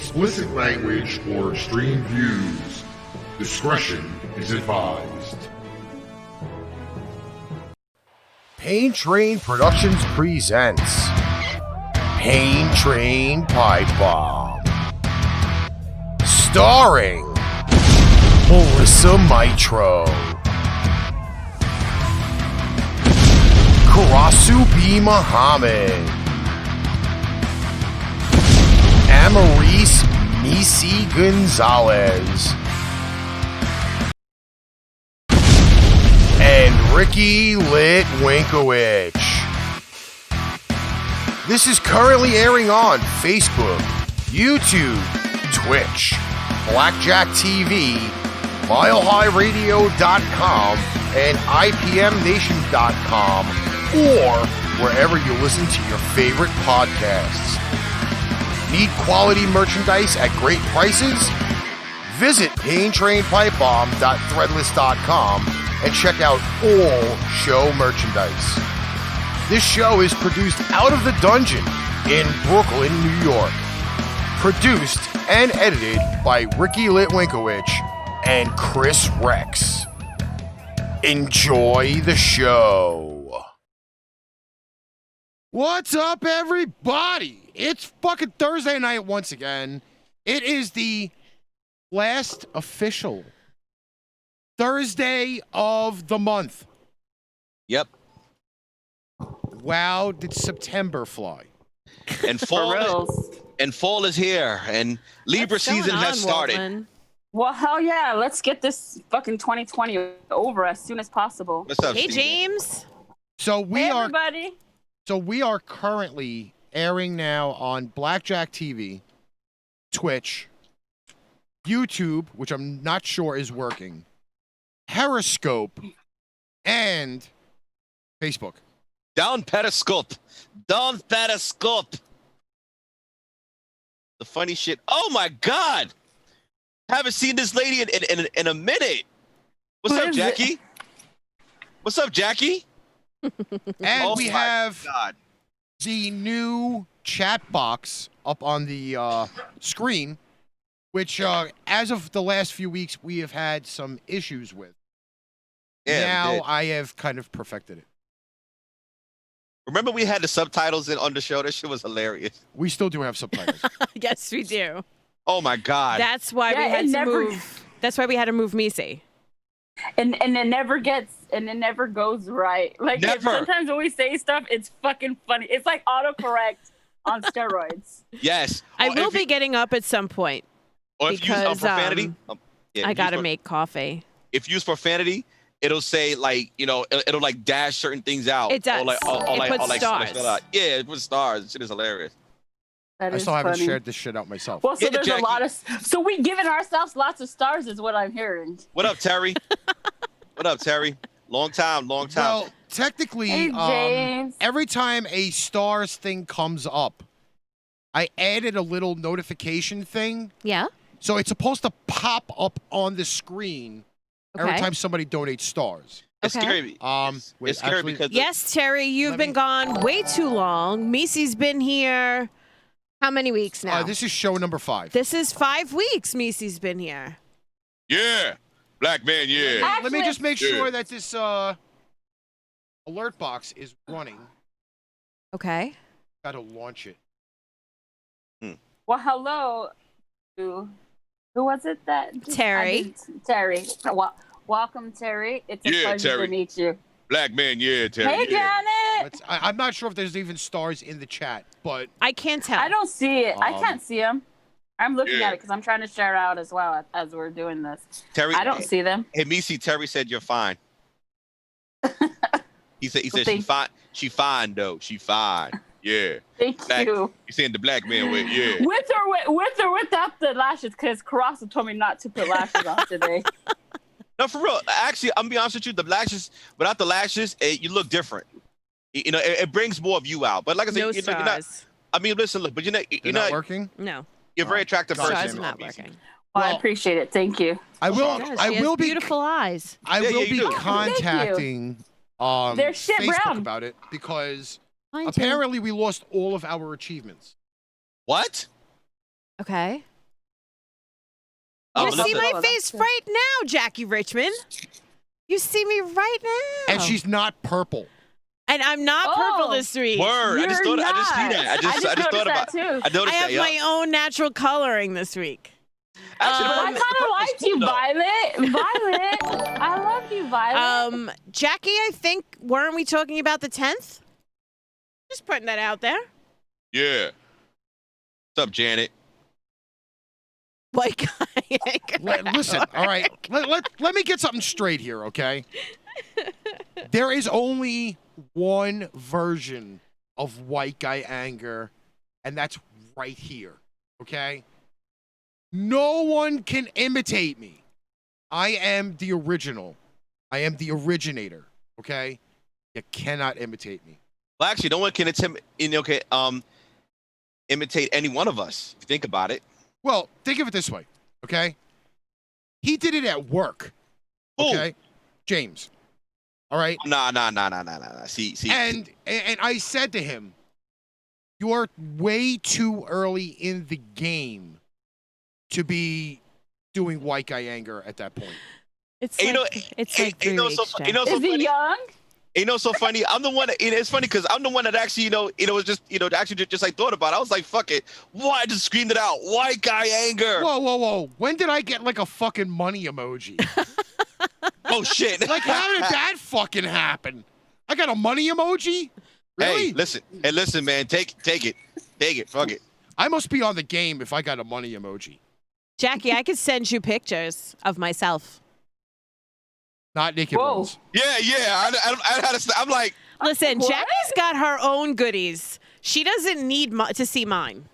explicit language or extreme views. Discretion is advised. Pain Train Productions presents Pain Train Pipe Bomb. Starring Melissa Mitro, Karasu B. Muhammad, Amaris Nisi Gonzalez, and Ricky Litwinkowicz. This is currently airing on Facebook, YouTube, Twitch, Blackjack TV, MileHighRadio.com, and IPMNation.com, or wherever you listen to your favorite podcasts. Need quality merchandise at great prices? Visit PainTrainPipeBomb.threadless.com and check out all show merchandise. This show is produced out of the dungeon in Brooklyn, New York. Produced and edited by Ricky Litwinkowicz and Chris Rex. Enjoy the show. What's up, everybody? It's fucking Thursday night once again. It is the last official Thursday of the month. Yep. Wow, did September fly? And fall is here, and Libra season has started. Waltman? Well, hell yeah. Let's get this fucking 2020 over as soon as possible. What's up, Hey, Steven? James. So Hey, everybody. we are currently airing now on Blackjack TV, Twitch, YouTube, which I'm not sure is working, Periscope, and Facebook. Down Periscope. Down Periscope. The funny shit. Oh my God. Haven't seen this lady in a minute. What's Who up, is Jackie? it? What's up, Jackie? And Oh we my have God. the new chat box up on the screen, which as of the last few weeks, we have had some issues with. Yeah, we Now did. I have kind of perfected it. Remember we had the subtitles on the show? That shit was hilarious. We still do have subtitles. Yes, we do. Oh my God. That's why we Yeah, had it to never- move. That's why we had to move Misi. And it never goes right. Like Never. sometimes when we say stuff, it's fucking funny. It's like autocorrect on steroids. Yes. I Or will if be you- getting up at some point. Or if you use because, profanity. Yeah, if I you gotta use make coffee. If you use profanity, it'll say like, it'll like dash certain things out. It does. Or like, It puts stars. spell out. Yeah, it puts stars. This shit is hilarious. That I is still haven't funny. shared this shit out myself. Well, so Yeah, there's Jackie. a lot of. So we giving ourselves lots of stars, is what I'm hearing. What up, Terry? What up, Terry? Long time. Well, technically, Hey, James. every time a stars thing comes up, I added a little notification thing. Yeah. So it's supposed to pop up on the screen every Okay. time somebody donates stars. It's Okay. scary. Wait, It's scary actually- because Yes, Terry, you've Let been me- gone way too long. Misi's been here how many weeks now? This is show number 5. This is 5 weeks Misi's been here. yeah, black man, yeah. Let me just make Yeah. sure that this alert box is running. Okay. Got to launch it. Well, hello. Who was it that? Terry. Terry. Welcome, Terry. It's a Yeah, pleasure Terry. to meet you. Black man, yeah, Terry. Hey, yeah. Janet. I'm not sure if there's even stars in the chat, but I can't tell. I don't see it. I can't see them. I'm looking Yeah. at it because I'm trying to share out as well as we're doing this. Terry, I don't see them. Hey, Missy, Terry said you're fine. He said Well, she thank- fine. She fine though. She fine. Yeah. Thank Black- you. You saying the black man way? Yeah. With or without the lashes, because Karasa told me not to put lashes on today. No, for real. Actually, I'm gonna be honest with you. The lashes, without the lashes, you look different. It brings more of you out. But like I said, No you're not. stars. I mean, listen, look, but you're they're not working. No. You're a very attractive God person. Stars damn not Missy. working. Well, I Well- appreciate it. Thank you. I will. Yes, I She has will be. beautiful eyes. I Yeah, will yeah, you be do. contacting They're shit Facebook brown. about it because Mine too. apparently we lost all of our achievements. What? Okay. You Melissa. see my Oh, face that's right now, Jackie Richmond. You see me right now. And she's not purple. And I'm not purple this week. Word. I just You're thought. I just see not. that. I just noticed thought about. that too. I noticed I have that. my own natural coloring this week. Actually, I the kind of purple's liked cool, you, though. Violet. Violet. I love you, Violet. Jackie, I think, weren't we talking about the 10th? Just putting that out there. Yeah. What's up, Janet? Like, Listen, all right. Let me get something straight here, okay? There is only one version of white guy anger, and that's right here, okay? No one can imitate me. I am the original. I am the originator, okay? You cannot imitate me. Well, actually, no one can imitate any one of us. If you think about it. Well, think of it this way, okay? He did it at work, okay? James, all right? Nah. See. And I said to him, you're way too early in the game to be doing white guy anger at that point. it's And like, it's like 3 weeks, Jack. so Is he funny. young? So funny. I'm the one. It's funny because I'm the one that actually, was just, actually just like thought about it. I was like, fuck it. Why? I just screamed it out. White guy anger. Whoa. When did I get like a fucking money emoji? Oh shit. Like, how did that fucking happen? I got a money emoji? Really? Hey, listen, man. Take it. Fuck it. I must be on the game if I got a money emoji. Jackie, I could send you pictures of myself. Not naked Whoa. ones. Yeah. I had to. I'm like, Listen, What? Jackie's got her own goodies. She doesn't need to see mine.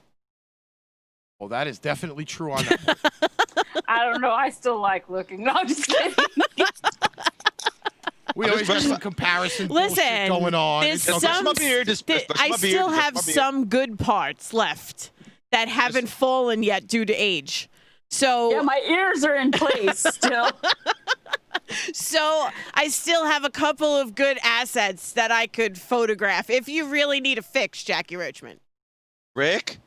Well, that is definitely true on that one. I don't know. I still like looking. No, I'm just kidding. We always got some comparison bullshit Listen, going on. there's It's okay. some. my beard, just brush I my beard, still brush have my beard. some good parts left that haven't fallen yet due to age. So, Yeah, my ears are in place still. so I still have a couple of good assets that I could photograph if you really need a fix, Jackie Richmond. Rick.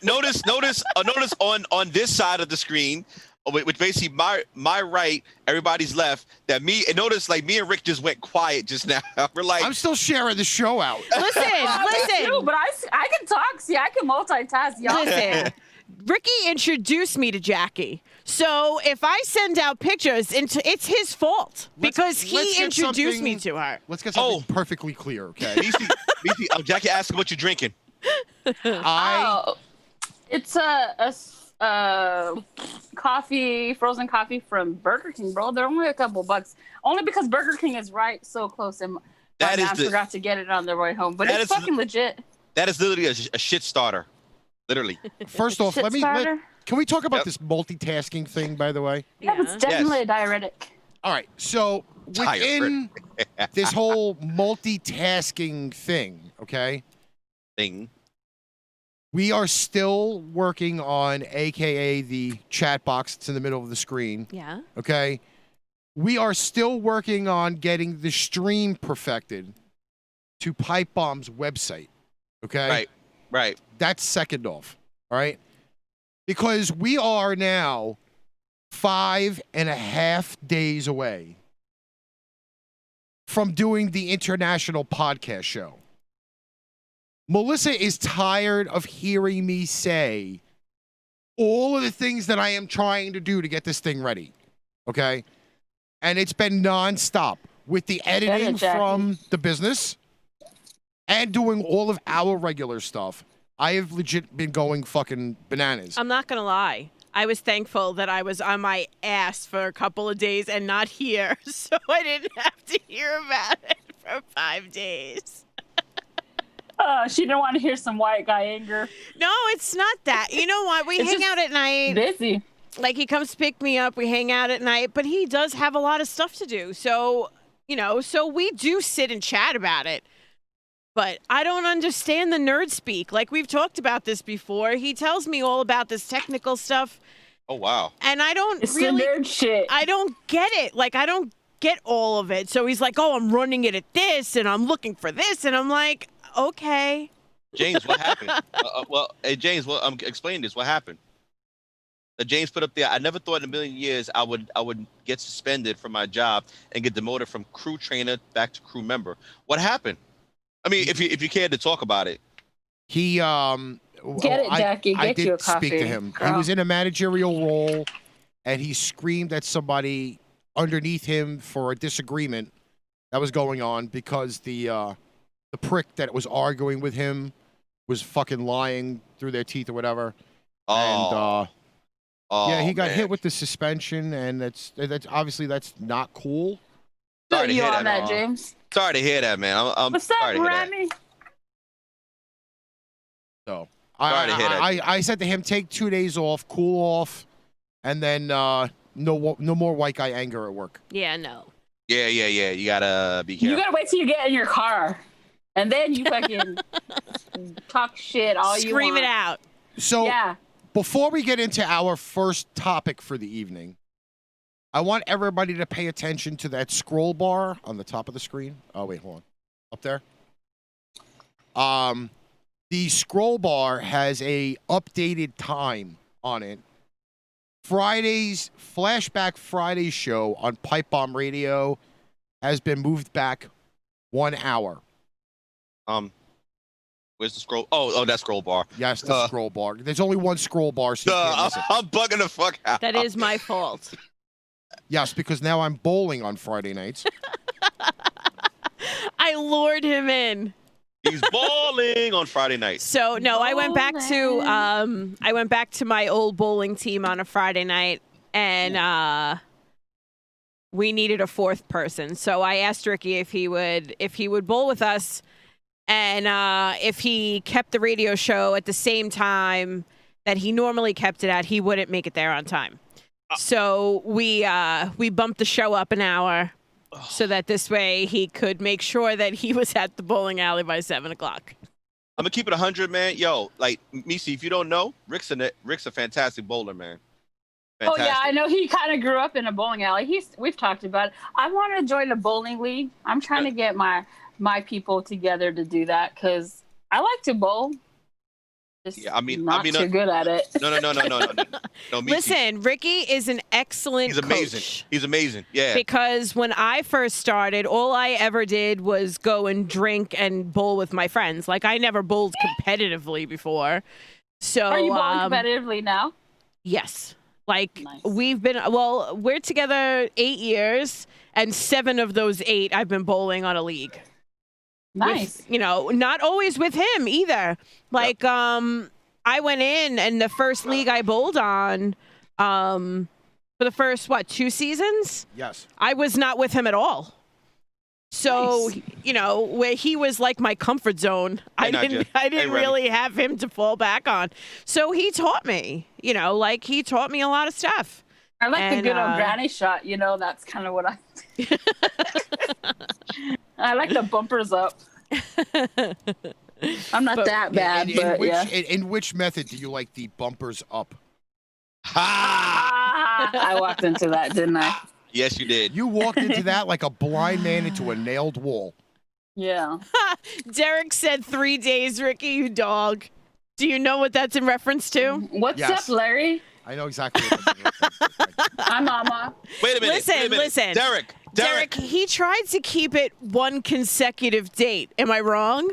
Notice on this side of the screen, which basically my right, everybody's left. That me and notice like me and Rick just went quiet just now. We're like, I'm still sharing the show out. Listen, True, but I can talk. See, I can multitask. Y'all. listen. Ricky introduced me to Jackie. So if I send out pictures, it's his fault because let's he get introduced me something- to her. Let's get something perfectly clear, okay? BC, Jackie asked what you're drinking. Oh, it's a coffee, frozen coffee from Burger King, bro. They're only a couple bucks. Only because Burger King is right so close, and my mom forgot to get it on their way home. But that it's is fucking legit. That is literally a shit starter. Literally. First off, Shit starter? can we talk about Yep. this multitasking thing, by the way? Yeah, it's definitely a diuretic. All right, so within this whole multitasking thing, okay, Thing. we are still working on AKA the chat box that's in the middle of the screen, Yeah. okay? We are still working on getting the stream perfected to PIPEBOMB's website, okay? Right. That's second off, all right? Because we are now 5.5 days away from doing the international podcast show. Melissa is tired of hearing me say all of the things that I am trying to do to get this thing ready, okay? And it's been nonstop with the editing Jackie. from the business and doing all of our regular stuff. I have legit been going fucking bananas. I'm not gonna lie. I was thankful that I was on my ass for a couple of days and not here, so I didn't have to hear about it for 5 days. She didn't want to hear some white guy anger. No, it's not that. You know what? We It's hang just out at night. Busy. Like, he comes pick me up. We hang out at night, but he does have a lot of stuff to do. So, so we do sit and chat about it. But I don't understand the nerd speak. Like, we've talked about this before. He tells me all about this technical stuff, Oh wow. and I don't It's really, the nerd shit. I don't get it. Like, I don't get all of it. So he's like, oh, I'm running it at this, and I'm looking for this, and I'm like, okay. James, what happened? Hey James, explain this. What happened? that James put up there. I never thought in a million years I would get suspended from my job and get demoted from crew trainer back to crew member. What happened? I mean, if you cared to talk about it. He Get it, Jackie. I Get did you a coffee. speak to him. Girl. He was in a managerial role, and he screamed at somebody underneath him for a disagreement that was going on because the prick that was arguing with him was fucking lying through their teeth or whatever. Oh. And yeah, he got man. hit with the suspension, and that's obviously that's not cool. Sorry to you hear on that, that, James? Sorry to hear that, man. I'm What's up, sorry to hear that. Remy? So Sorry to hear that. I said to him, take 2 days off, cool off, and then no more white guy anger at work. Yeah, no. Yeah. You gotta be careful. You gotta wait till you get in your car, and then you fucking talk shit all you want. Scream it out. So Yeah. before we get into our first topic for the evening, I want everybody to pay attention to that scroll bar on the top of the screen. Oh wait, hold on. Up there. The scroll bar has a updated time on it. Friday's Flashback Friday show on Pipe Bomb Radio has been moved back 1 hour. Where's the scroll? Oh, that scroll bar. Yes, the scroll bar. There's only one scroll bar, so you can't miss it. I'm bugging the fuck out. That is my fault. Yes, because now I'm bowling on Friday nights. I lured him in. He's balling on Friday night. So no, I went back to my old bowling team on a Friday night, and we needed a fourth person. So I asked Ricky if he would bowl with us, and if he kept the radio show at the same time that he normally kept it at, he wouldn't make it there on time. So we bumped the show up an hour, so that this way he could make sure that he was at the bowling alley by 7 o'clock. I'm gonna keep it 100, man. Yo, like Misi, if you don't know, Rick's a fantastic bowler, man. Fantastic. Oh yeah, I know he kind of grew up in a bowling alley. We've talked about it. I want to join a bowling league. I'm trying to get my people together to do that because I like to bowl. Just not too good at it. No, Misi. Listen, Ricky is an excellent He's amazing. coach. He's amazing. Yeah. Because when I first started, all I ever did was go and drink and bowl with my friends. Like, I never bowled competitively before. So Are you bowling competitively now? Yes. Like, Nice. we're together 8 years, and 7 of those 8 I've been bowling on a league. Nice. With, not always with him either. Like, I went in, and the first league I bowled on, for the first, 2 seasons? Yes. I was not with him at all. So, Nice. Where he was like my comfort zone, I didn't really have him to fall back on. So he taught me, he taught me a lot of stuff. I like the good old granny shot. That's kind of what I. I like the bumpers up. I'm not that bad, In which method do you like the bumpers up? I walked into that, didn't I? Yes, you did. You walked into that like a blind man into a nailed wall. Yeah. Derek said 3 days, Ricky, you dog. Do you know what that's in reference to? What's up, Larry? I know exactly what that's in. Hi, Mama. Wait a minute. Listen. Derek, he tried to keep it one consecutive date. Am I wrong?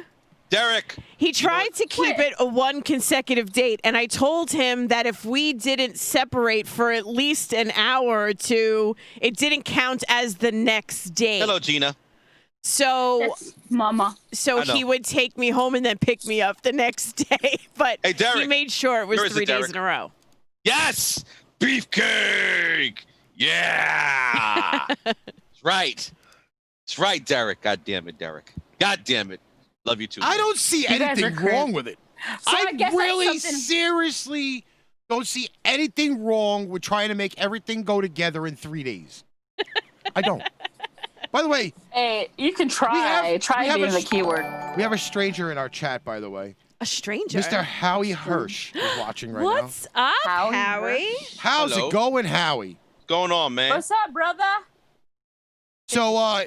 Derek. He tried to keep it a one consecutive date, and I told him that if we didn't separate for at least an hour or two, it didn't count as the next day. Hello, Gina. So, Yes, Mama. So he would take me home and then pick me up the next day, but Hey, Derek. he made sure it was 3 days Derek? in a row. Yes, beefcake. Yeah. It's right. It's right, Derek. God damn it, Derek. God damn it. Love you too. I don't see guys anything are crazy. wrong with it. So I guess that's really something- seriously don't see anything wrong with trying to make everything go together in 3 days. I don't. By the way, Hey, you can try. we have being a- the keyword. we have a stranger in our chat, by the way. A stranger. Mr. Howie Hirsch is watching right What's up, Howie Howie? now. How's Hello. it going, Howie? What's going on, man? What's up, brother? So,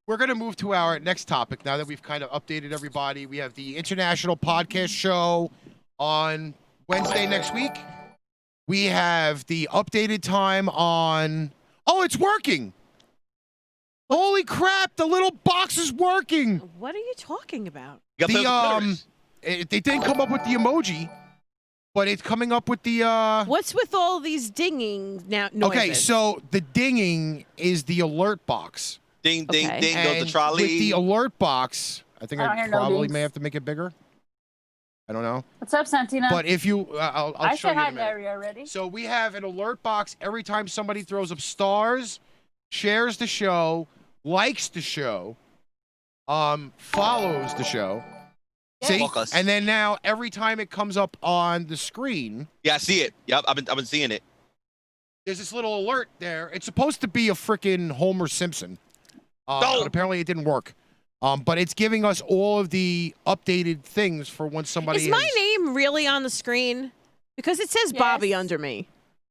we're going to move to our next topic now that we've kind of updated everybody. We have the International Podcast Show on Wednesday next week. We have the updated time on. Oh, it's working! Holy crap! The little box is working. What are you talking about? You got They didn't come up with the emoji, but it's coming up with the. What's with all these dinging now noises? Okay, so the dinging is the alert box. ding, ding, Okay. ding, goes And the trolley. with the alert box, I think I don't I hear no probably dings. may have to make it bigger. I don't know. What's up, Santina? But if you, I'll I show said you in hi a to minute. Larry already. So we have an alert box every time somebody throws up stars, shares the show, likes the show, follows the show. See? Focus. And then now every time it comes up on the screen, Yeah, I see it. Yep, I've been seeing it. there's this little alert there. It's supposed to be a freaking Homer Simpson. No. But apparently it didn't work. But it's giving us all of the updated things for when somebody Is my has- name really on the screen? Because it says Yes. Bobby under me.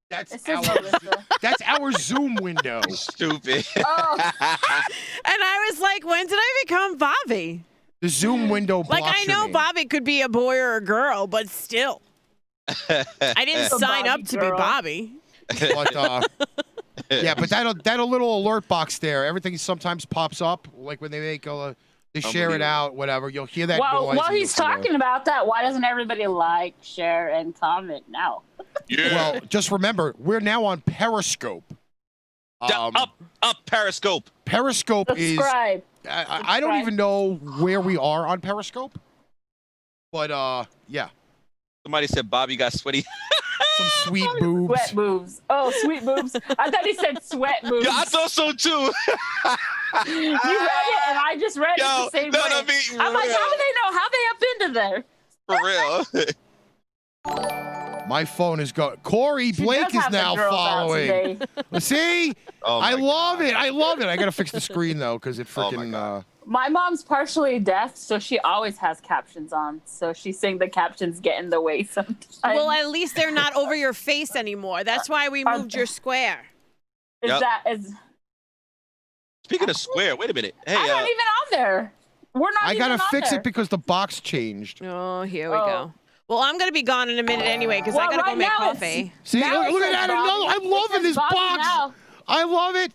That's It says our Melissa. that's our Zoom window. Stupid. Oh. And I was like, when did I become Bobby? The Zoom window blocks Like, I your know name. Bobby could be a boy or a girl, but still. I didn't A sign up Bobby to girl. be Bobby. But yeah, but that little alert box there, everything sometimes pops up. Like when they make they share it Unbelievable. out, whatever. You'll hear that Well, noise. while and he's you'll see the- talking about that, why doesn't everybody like, share, and comment now? Yeah. Well, just remember, we're now on Periscope. Up Periscope. Periscope is. Subscribe. I don't even know where we are on Periscope. But yeah, Somebody said Bobby got sweaty. some sweet boobs. Sweat boobs. Oh, sweet boobs. I thought he said sweat boobs. Yeah, I thought so too. You read it, and I just read Yo, it the same no, way. no, me, I'm like, real. how do they know? How they up into there? For real. My phone is going. Corey She Blake does is have the now girls out following. today. See, Oh I my love God. it. I love it. I gotta fix the screen though, because it Oh my freaking. God. My mom's partially deaf, so she always has captions on. So she's saying the captions get in the way sometimes. Well, at least they're not over your face anymore. That's why we moved your square. is Yep. that is? Speaking of square, wait a minute. Hey, I'm not even on there. We're not. I even gotta on fix there. it because the box changed. Oh, here we Oh. go. Well, I'm going to be gone in a minute anyway because I Well, got to go right make now it's- coffee. See, Now look, it look at says that. Bobby. No, I'm It loving says this Bobby box. now. I love it.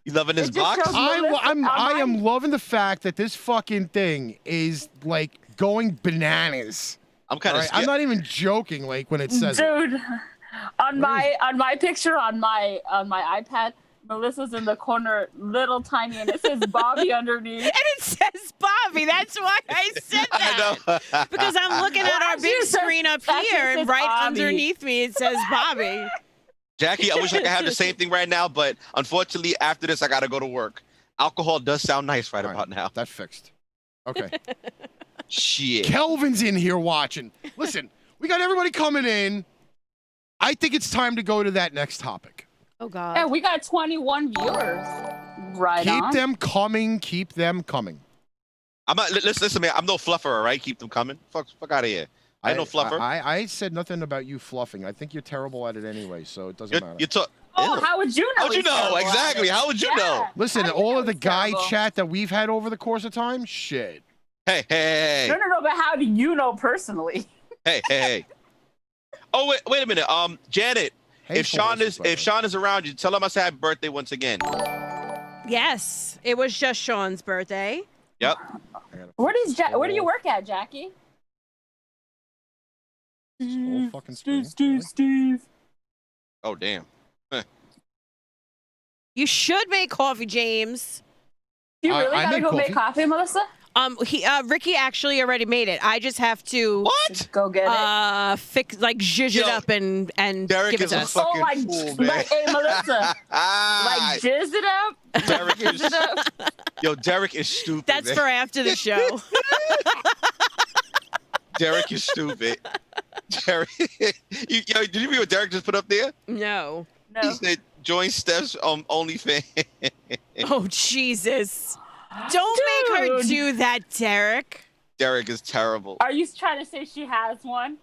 you loving this It just box? shows Melissa I am online. loving the fact that this fucking thing is like going bananas. I'm kind All of right? I'm not even joking. Like when it says it. Dude, on my picture on my iPad, Melissa's in the corner, little tiny, and it says Bobby underneath. And it says Bobby. That's why I said that. I know. Because I'm looking at our actually big it says- screen up actually it here, and says right Bobby. underneath me it says Bobby. Jackie, I wish I could have the same thing right now, but unfortunately, after this, I gotta go to work. Alcohol does sound nice right All right. about now. That fixed. Okay. Shit. Kelvin's in here watching. Listen, we got everybody coming in. I think it's time to go to that next topic. Oh, God. Yeah, we got 21 viewers. Right Keep on. them coming. Keep them coming. I'm not, listen, man. I'm no fluffer, all right? Keep them coming. Fuck out of here. I ain't no fluffer. I said nothing about you fluffing. I think you're terrible at it anyway, so it doesn't matter. You talk. Oh, Ew. how would you know? How'd you he's know? terrible at Exactly. it? How would you Yeah. know? Listen, How do you all know of the he's guy terrible? chat that we've had over the course of time, shit. Hey, hey, No, but how do you know personally? hey. Oh, wait a minute. Janet, Hey, if Sean Felicity, by the way. is around you, tell him I said happy birthday once again. Yes, it was just Sean's birthday. Yep. Where do you work at, Jackie? This whole fucking screen, Steve. Oh, damn. You should make coffee, James. You I really gotta make go make coffee. coffee, Melissa? Ricky actually already made it. I just have to What? Go get it. fix like zhuzh it Yo, up and Derek give it is to a us. fucking like, fool, man. like, hey, Melissa, like, jizz it up. Derek Jizz is, it up. yo, Derek is stupid. That's man. for after the show. Derek is stupid. Derek, yo, did you read what Derek just put up there? No. He No. said, join Steph's OnlyFans. Oh, Jesus. Don't make her Dude. do that, Derek. Derek is terrible. Are you trying to say she has one?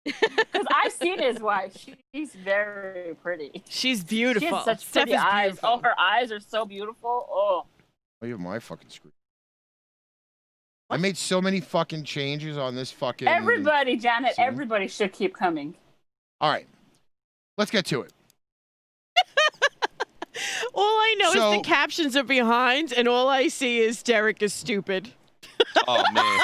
Because I've seen his wife. She's very pretty. She's She beautiful. has such Steph pretty is eyes. beautiful. Oh, her eyes are so beautiful. Oh. Oh, you have my fucking screen. I made so many fucking changes on this fucking. Everybody, Janet, See? everybody should keep coming. All right. let's get to it. All I know So- is the captions are behind, and all I see is Derek is stupid. Oh man.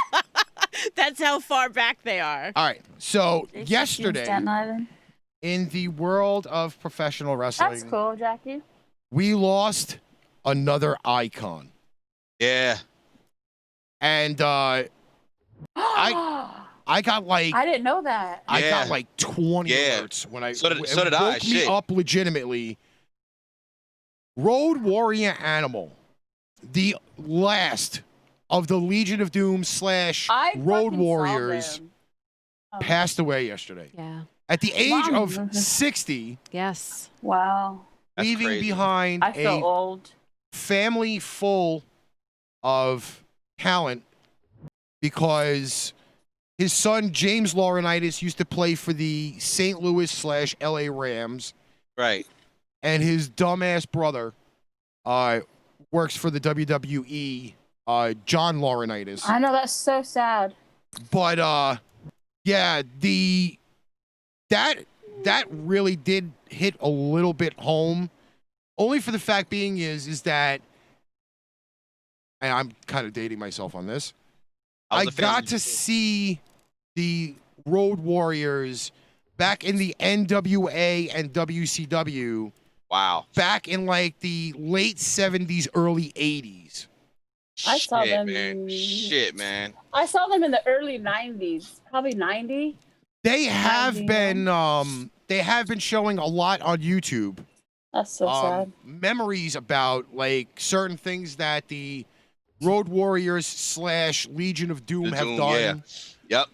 That's how far back they are. All right. So It's yesterday, Staten Island. in the world of professional wrestling, That's cool, Jackie. we lost another icon. Yeah. And I got like I didn't know that. I got Yeah. like 20 Yeah. alerts when I So did- it so did I, woke me shit. up legitimately. Road Warrior Animal, the last of the Legion of Doom / I Road fucking saw Warriors, them. Oh, passed away yesterday Yeah. at the age Wow. of 60, Yes. Wow. That's leaving crazy. behind I feel a old. family full of talent because his son James Laurinaitis used to play for the St. Louis / LA Rams, Right. and his dumbass brother works for the WWE, John Laurinaitis. I know, that's so sad. But yeah, that really did hit a little bit home. Only for the fact being is that, and I'm kind of dating myself on this, I was a fan got of- to see the Road Warriors back in the NWA and WCW Wow. back in like the late 70s, early 80s. I saw Shit, them- Man. Shit, man. I saw them in the early 90s, probably 90. They have 91. been showing a lot on YouTube. That's so sad. Memories about like certain things that the Road Warriors / Legion of Doom The have Doom, done. yeah. Yep.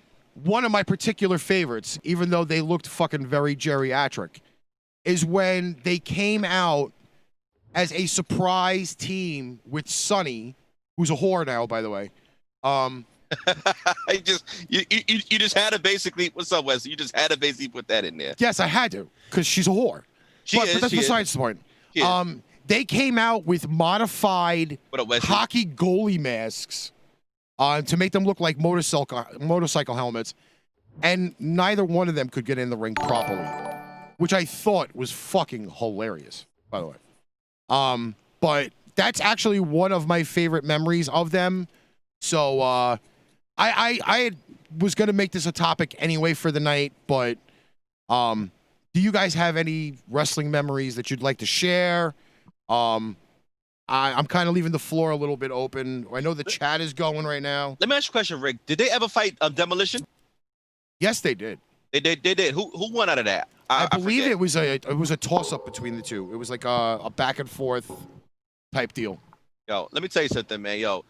One of my particular favorites, even though they looked fucking very geriatric, is when they came out as a surprise team with Sonny, who's a whore now, by the way. You just had to basically. What's up, Wesley? You just had to basically put that in there. Yes, I had to, because she's a whore. But that's She is. besides the point. She is. They came out with modified What up, Wesley? hockey goalie masks to make them look like motorcycle helmets, and neither one of them could get in the ring properly, which I thought was fucking hilarious, by the way. But that's actually one of my favorite memories of them. So I was gonna make this a topic anyway for the night, but do you guys have any wrestling memories that you'd like to share? I'm kind of leaving the floor a little bit open. I know the chat is going right now. Let me ask you a question, Rick. Did they ever fight Demolition? Yes, they did. They did. Who won out of that? I believe forget. it was a toss up between the two. It was like a back and forth type deal. Yo, let me tell you something, man. Yo,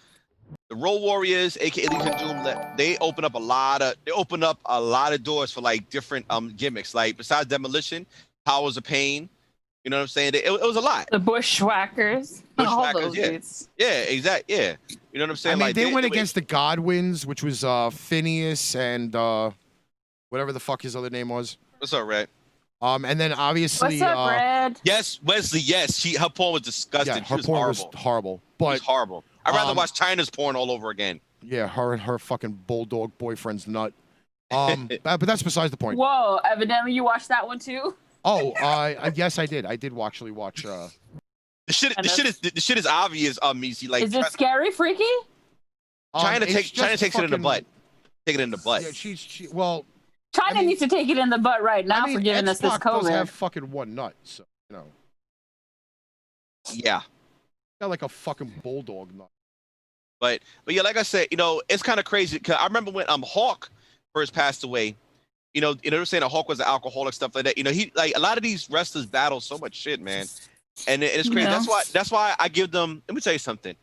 the Road Warriors, aka Legion of Doom, they open up a lot of doors for like different gimmicks. Like besides Demolition, Powers of Pain. You know what I'm saying? It was a lot. The Bushwhackers. All Bushwhackers, those yeah. dudes. Yeah, exactly. Yeah. You know what I'm saying? I mean, like they went against the Godwins, which was Phineas and whatever the fuck his other name was. What's up, Red? And then obviously, What's up, Red? Yes, Wesley. Yes, her porn was disgusting. yeah, She her was porn horrible. was horrible. It But was horrible. I'd rather um, watch China's porn all over again. yeah, her and her fucking bulldog boyfriend's nut. But that's besides the point. Whoa, evidently you watched that one too? Oh, yes, I did. I did actually watch. The shit is obvious, Missy. Like Is it scary, freaky? China it's takes just it in the fucking- butt. Take it in the butt. Yeah, well, China I mean- needs to take it in the butt right now I mean, for giving us this X-Pac does COVID. have fucking one nut, so you know, Yeah. got like a fucking bulldog nut. But yeah, like I said, you know, it's kind of crazy. Cause I remember when Hawk first passed away. You know, they were saying that Hawk was an alcoholic, stuff like that. You know, he like a lot of these wrestlers battle so much shit, man. And it's crazy. Yeah. That's why I give them. Let me tell you something.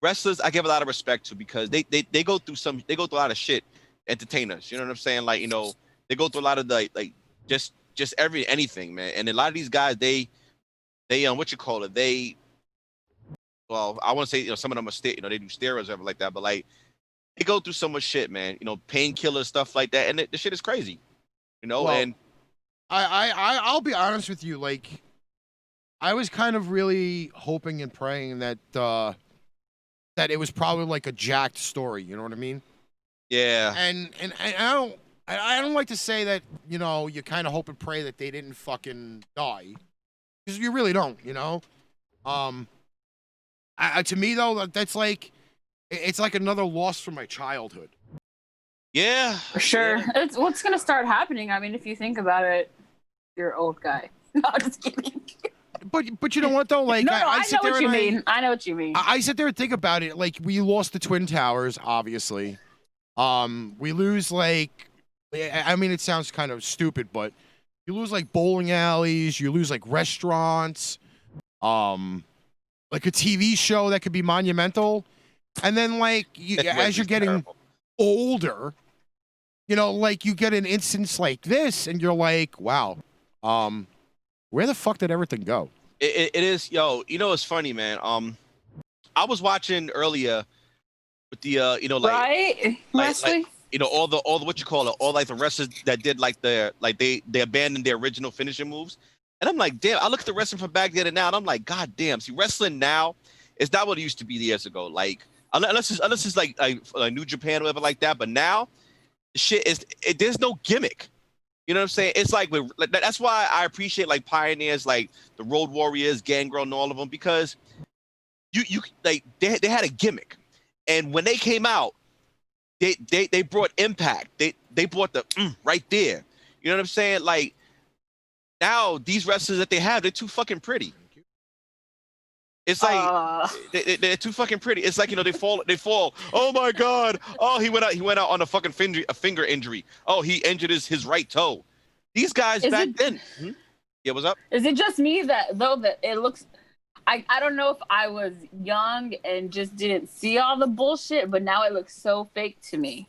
Wrestlers, I give a lot of respect to because they go through a lot of shit. Entertainers, you know what I'm saying? Like, you know, they go through a lot of like just anything, man. And a lot of these guys, they what you call it? Well, I want to say, you know, some of them are they do steroids or whatever like that, but like they go through so much shit, man. You know, painkillers, stuff like that, and the shit is crazy. You know, Well, and I'll be honest with you. Like, I was kind of really hoping and praying that that it was probably like a jacked story. You know what I mean? yeah, And I don't like to say that, you know, you kind of hope and pray that they didn't fucking die. Because you really don't, you know? To me, though, that's like, it's like another loss from my childhood. Yeah. For sure. Yeah. It's what's gonna start happening. I mean, if you think about it, you're an old guy. No, just kidding. But you know what, though? Like, No, I know sit there what you and mean. I know what you mean. I sit there and think about it. Like, we lost the Twin Towers, obviously. We lose, like, I mean, it sounds kind of stupid, but you lose, like, bowling alleys. You lose, like, restaurants. Like a TV show that could be monumental. And then, like, as you're getting older, you know, like, you get an instance like this, and you're like, wow, where the fuck did everything go? It is, yo. You know, it's funny, man. I was watching earlier with the, you know, like, right, Leslie. like, you know, all the what you call it, all like the wrestlers that did like they abandoned their original finishing moves, and I'm like, damn. I look at the wrestling from back then and now, and I'm like, god damn. See, wrestling now is not what it used to be years ago. Like, unless it's like New Japan or whatever like that, but now, shit is there's no gimmick. You know what I'm saying? It's like that's why I appreciate like pioneers like the Road Warriors, Gangrel, and all of them, because you like they had a gimmick, and when they came out, they brought impact. They brought the right there. You know what I'm saying? Like, now these wrestlers that they have, they're too fucking pretty. It's like they're too fucking pretty. It's like, you know, they fall. Oh my god! Oh, he went out on a fucking finger injury. Oh, he injured his right toe. These guys back then. Yeah, what's up? Is it just me that it looks? I don't know if I was young and just didn't see all the bullshit, but now it looks so fake to me.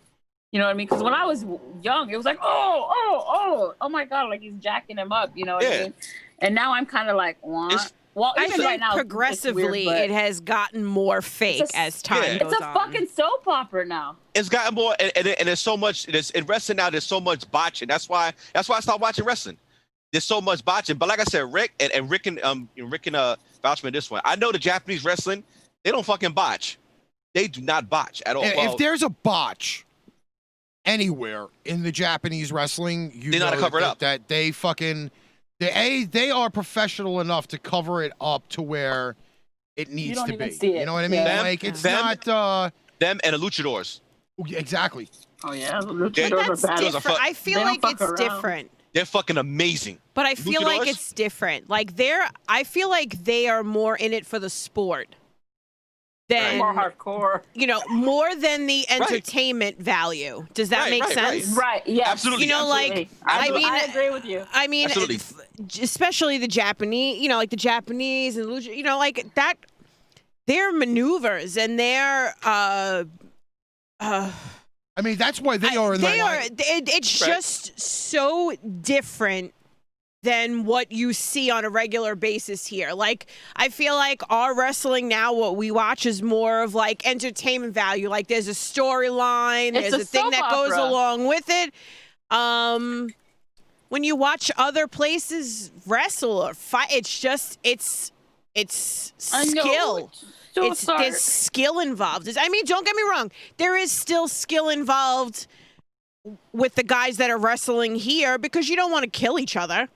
You know what I mean? Because when I was young, it was like, oh my god, like he's jacking him up. You know what I mean? And now I'm kind of like, what? Well, I even think right now, progressively weird, it has gotten more fake as time goes on. It's a fucking soap opera now. It's gotten more, and there's so much. In wrestling now, there's so much botching. That's why I stopped watching wrestling. There's so much botching. But like I said, Rick and vouch for this one. I know the Japanese wrestling, they don't fucking botch. They do not botch at all. If there's a botch anywhere in the Japanese wrestling, you know cover it up. That they fucking. They are professional enough to cover it up to where it needs to be. You know what I mean? Yeah. Like, it's not them and the luchadors. Exactly. Oh yeah, the But luchadors that's are bad. different. I feel They like don't it's fuck around. different. They're fucking amazing. But I feel like Luchadors? it's different. Like I feel like they are more in it for the sport than More hardcore. you know, more than the entertainment value. Does that make sense? Right. Yeah. Absolutely. You know, like Absolutely. I mean, I agree with you. I mean, Absolutely. especially the Japanese. You know, like the Japanese and you know, like that. Their maneuvers and their I mean, that's why they are in they the are. It's just so different than what you see on a regular basis here. Like, I feel like our wrestling now, what we watch is more of like entertainment value. Like, there's a storyline, It's there's a a thing soap that goes opera. along with it. When you watch other places wrestle or fight, it's just it's I know. skill. So sorry. There's skill involved. I mean, don't get me wrong. There is still skill involved with the guys that are wrestling here because you don't want to kill each other.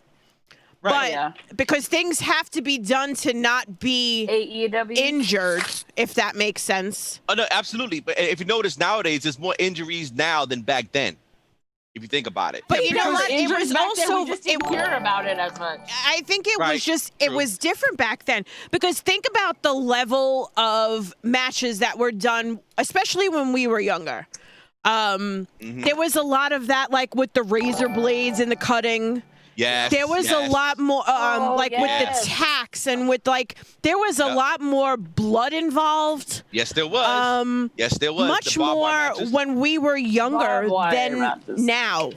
Right. But because things have to be done to not be AEW. injured, if that makes sense. Oh, no, absolutely. But if you notice nowadays, there's more injuries now than back then. If you think about it. But you know what? It Injuries was back then, also we just didn't hear about it as much. I think it was Right. just it True. was different back then because think about the level of matches that were done, especially when we were younger. There was a lot of that, like with the razor blades and the cutting. Yes. There was a lot more, like with yes. the tacks and with like there was a lot more blood involved. Yes, there was. Yes, there was. Much The barbed wire more matches. when we were younger Barbed wire than matches. now.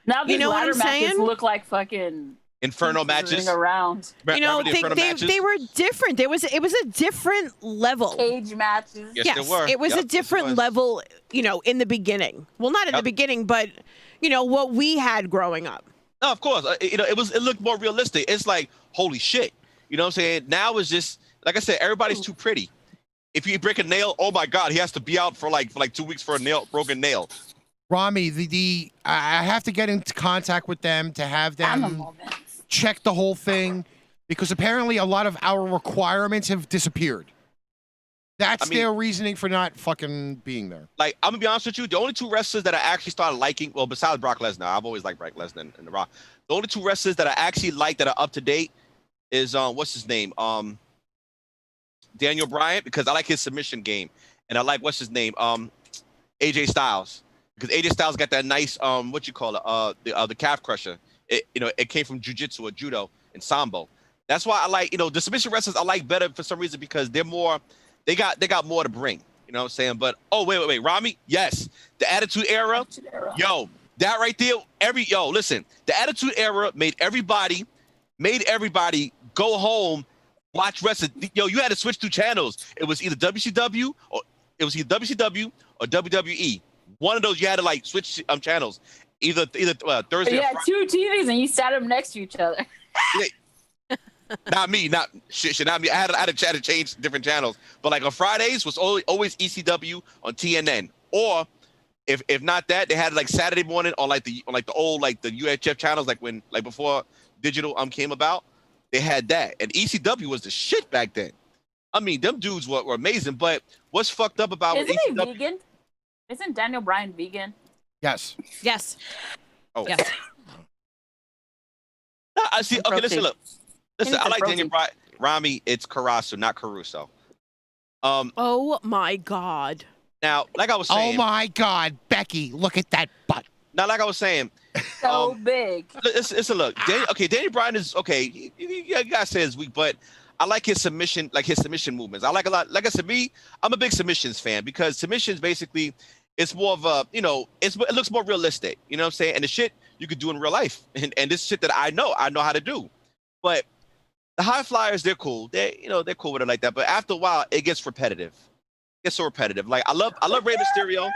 Now these You know what ladder I'm matches saying? look like fucking Inferno matches. running around. You know, Remember the Inferno matches? they were different. It was a different level. Cage matches. Yes, Yes, there were. it was Yep, a yes, it different was. level, you know, in the beginning. Well, not in the Yep. beginning, but you know what we had growing up. No, of course. You know, it looked more realistic. It's like, holy shit. You know what I'm saying? Now it's just, like I said, everybody's too pretty. If you break a nail, oh my God, he has to be out for like 2 weeks for a broken nail. Rami, I have to get into contact with them to have them Animal moments. check the whole thing because apparently a lot of our requirements have disappeared. That's their reasoning for not fucking being there. Like, I'm gonna be honest with you, the only two wrestlers that I actually started liking, well, besides Brock Lesnar, I've always liked Brock Lesnar and The Rock. The only two wrestlers that I actually like that are up to date is what's his name? Daniel Bryan, because I like his submission game, and I like what's his name? AJ Styles, because AJ Styles got that nice what you call it? The calf crusher. It came from jiu-jitsu or judo and sambo. That's why I like the submission wrestlers I like better for some reason because they're more. They got more to bring, you know what I'm saying? But wait, Rami, yes, the Attitude Era, yo, that right there, listen, the Attitude Era made everybody go home, watch wrestling. Yo, you had to switch through channels. It was either WCW or WWE. One of those you had to like switch channels, either Thursday. You or had Friday. 2 TVs and you sat them next to each other. Not me, not me. I had to change different channels. But like on Fridays was always ECW on TNN. Or if not that, they had like Saturday morning on the old like the UHF channels, like before digital came about. They had that. And ECW was the shit back then. I mean, them dudes were amazing. But what's fucked up about Isn't he ECW? vegan? Isn't Daniel Bryan vegan? Yes. Yes. Oh. Yes. I see. Okay, listen, look. Listen, I like Daniel Bryan. Rami, it's Caruso, not Caruso. Oh my God. Now, like I was saying. Oh my God, Becky, look at that butt. Now, like I was saying. So big. It's a look. Daniel Bryan is okay. You gotta say it's weak, but I like his submission, movements. I like a lot. Like I said, I'm a big submissions fan because submissions basically, it's more of a, it looks more realistic. You know what I'm saying? And the shit you could do in real life, and this shit that I know how to do. But the high flyers, they're cool. They're cool with it like that. But after a while, it gets repetitive. It gets so repetitive. Like I love Rey Mysterio.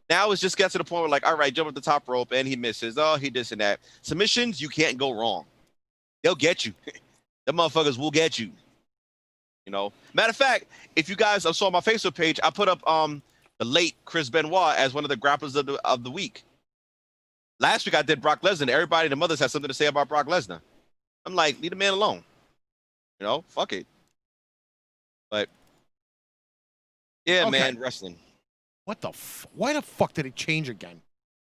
Now it's just gets to the point where like, all right, jump up the top rope and he misses. Oh, he this and that. Submissions, you can't go wrong. They'll get you. Them motherfuckers will get you. Matter of fact, if you guys saw my Facebook page, I put up the late Chris Benoit as one of the grapplers of the week. Last week I did Brock Lesnar. Everybody, the mothers had something to say about Brock Lesnar. I'm like, leave the man alone. Fuck it. But yeah, okay. Man, wrestling. What the why the fuck did it change again?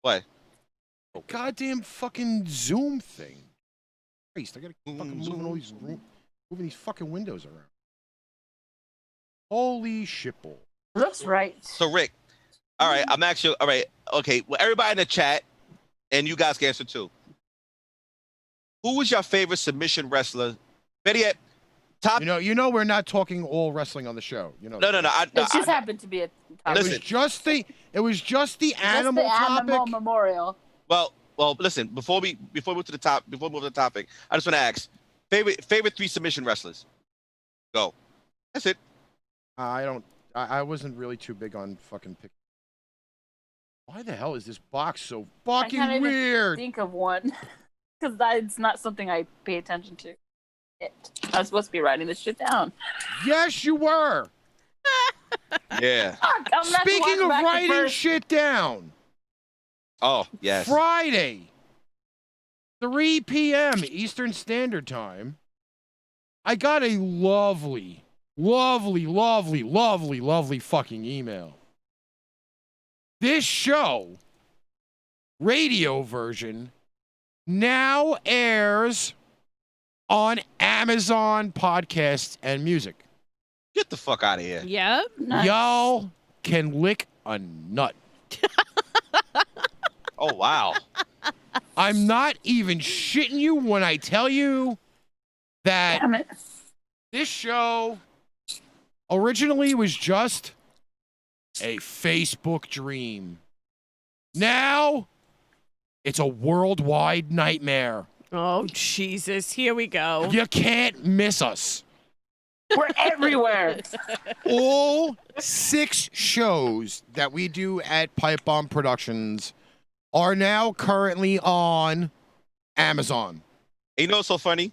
What? Goddamn fucking Zoom thing. Christ, I gotta fucking moving these fucking windows around. Holy shitball. Looks right. So Rick, all right, I'm actually all right. Okay, well, everybody in the chat, and you guys can answer too. Who was your favorite submission wrestler? Better yet, top. You know, we're not talking all wrestling on the show. No. It just happened to be a topic. It was just the animal topic. Animal memorial. Well, listen. Before we move to the topic, I just want to ask favorite 3 submission wrestlers. Go. That's it. I wasn't really too big on fucking pick. Why the hell is this box so fucking I can't weird? Even think of one because that's not something I pay attention to. I was supposed to be writing this shit down. Yes, you were. Yeah. Speaking of writing shit down. Oh, yes. Friday, 3 p.m. Eastern Standard Time. I got a lovely fucking email. This show, radio version, now airs on Amazon Podcasts and Music. Get the fuck out of here. Yep. Nice. Y'all can lick a nut. Oh, wow. I'm not even shitting you when I tell you that Damn it. this show originally was just a Facebook dream. Now, it's a worldwide nightmare. Oh, Jesus. Here we go. You can't miss us. We're everywhere. All 6 shows that we do at Pipe Bomb Productions are now currently on Amazon. And what's so funny?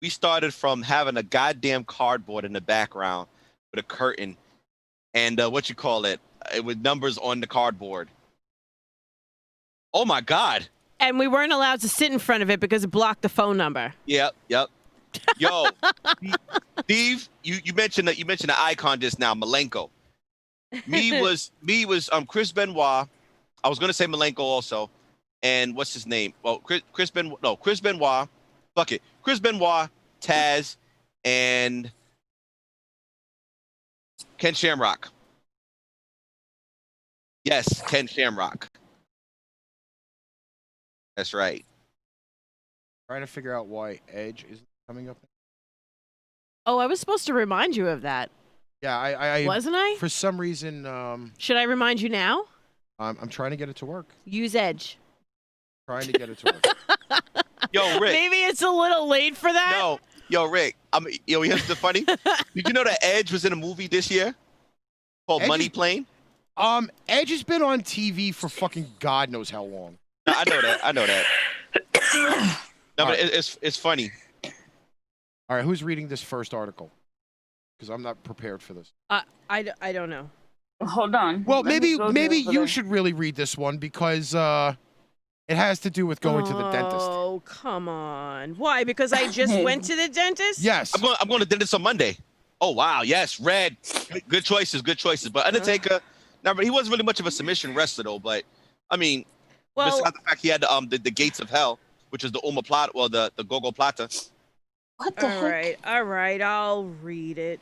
We started from having a goddamn cardboard in the background with a curtain and with numbers on the cardboard. Oh my God. And we weren't allowed to sit in front of it because it blocked the phone number. Yep. Yo, Steve, you mentioned the icon just now, Malenko. Me was Chris Benoit. I was gonna say Malenko also, and what's his name? Well, Chris Benoit. Fuck it, Chris Benoit, Taz, and Ken Shamrock. Yes, Ken Shamrock. That's right. Trying to figure out why Edge isn't coming up. Oh, I was supposed to remind you of that. Yeah, I Wasn't I? For some reason, Should I remind you now? I'm trying to get it to work. Use Edge. Trying to get it to work. Yo, Rick. Maybe it's a little late for that. No, yo, Rick. Here's the funny. Did you know that Edge was in a movie this year called Edge Money is- Plane? Edge has been on TV for fucking God knows how long. I know that. No, but it's funny. All right, who's reading this first article? Because I'm not prepared for this. I don't know. Hold on. Well, Let me go maybe over you there. should really read this one because it has to do with going to the dentist. Oh, come on. Why? Because I just went to the dentist? Yes. I'm going to dentist on Monday. Oh wow, yes, Red. Good choices. But Undertaker, no, but he wasn't really much of a submission wrestler though. But I mean, Well, besides the fact he had the Gates of Hell, which is the Uma Plata, well the Gogo Plata. What the heck? all right, I'll read it.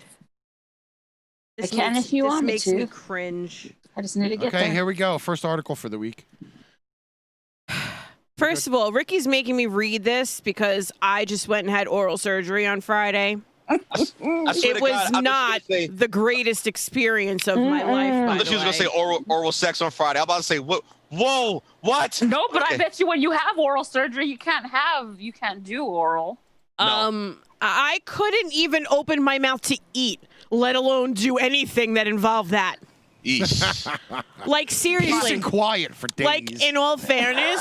I can if you want me makes to. me cringe. I just need to get Okay, there. here we go. First article for the week. First of all, Ricky's making me read this because I just went and had oral surgery on Friday. I swear It to was God, I not say, the greatest experience of my life. I By thought the she was gonna way. say oral sex on Friday. I'm about to say what? Whoa, what? No, but Okay. I bet you when you have oral surgery, you can't do oral. No. I couldn't even open my mouth to eat, let alone do anything that involved that. Eesh. Like Peace seriously, and quiet for days. like in all fairness,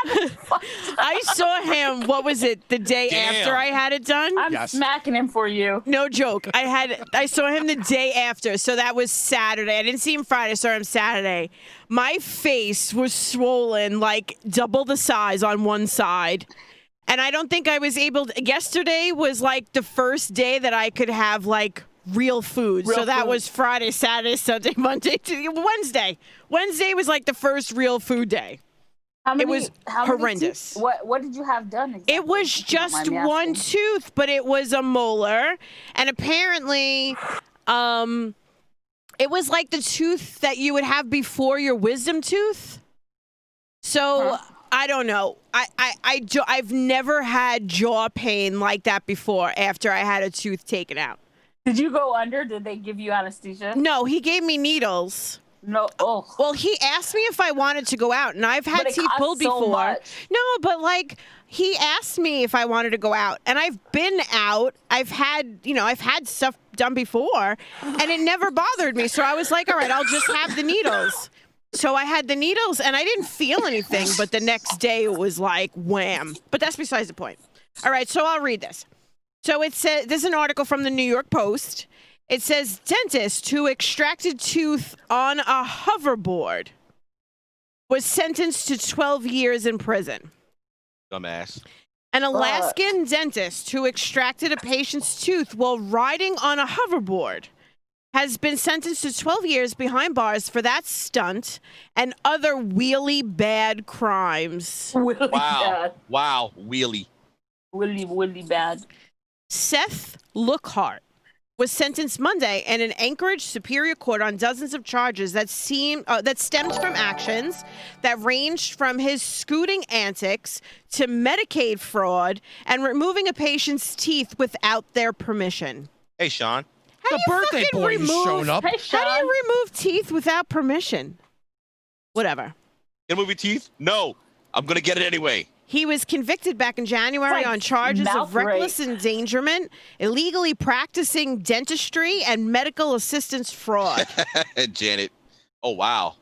I saw him. What was it? The day Damn. after I had it done. I'm Yes. smacking him for you. No joke. I saw him the day after, so that was Saturday. I didn't see him Friday, I saw him Saturday. My face was swollen like double the size on one side. And I don't think I was able to, yesterday was like the first day that I could have like real food. Real So that food. was Friday, Saturday, Sunday, Monday, Wednesday. Wednesday was like the first real food day. How many, was how many horrendous. teeth- What did you have done exactly? It was If you don't just mind me one asking? tooth, but it was a molar. And apparently, it was like the tooth that you would have before your wisdom tooth. So I don't know. I've never had jaw pain like that before after I had a tooth taken out. Did you go under? Did they give you anesthesia? No, he gave me needles. No. Oh. Well, he asked me if I wanted to go out, and I've had But it teeth costs pulled so before. much. No, but like he asked me if I wanted to go out, and I've been out. I've had stuff done before, and it never bothered me. So I was like, all right, I'll just have the needles. So I had the needles, and I didn't feel anything, but the next day it was like wham. But that's besides the point. All right, so I'll read this. So it says, this is an article from the New York Post. It says, dentist who extracted tooth on a hoverboard was sentenced to 12 years in prison. Dumbass. An Alaskan dentist who extracted a patient's tooth while riding on a hoverboard has been sentenced to 12 years behind bars for that stunt and other really bad crimes. Really Wow. bad. Wow. Wheelie. Really bad. Seth Lookhart was sentenced Monday in an Anchorage Superior Court on dozens of charges that stemmed from actions that ranged from his scooting antics to Medicaid fraud and removing a patient's teeth without their permission. Hey, Sean. How The do you birthday fucking boy is remove- showing up. Hey, How Sean. do you remove teeth without permission? Whatever. Gonna move your teeth? No. I'm gonna get it anyway. He was convicted back in January Like on charges mouth of reckless endangerment, illegally practicing dentistry, and medical assistance fraud. Janet. Oh wow.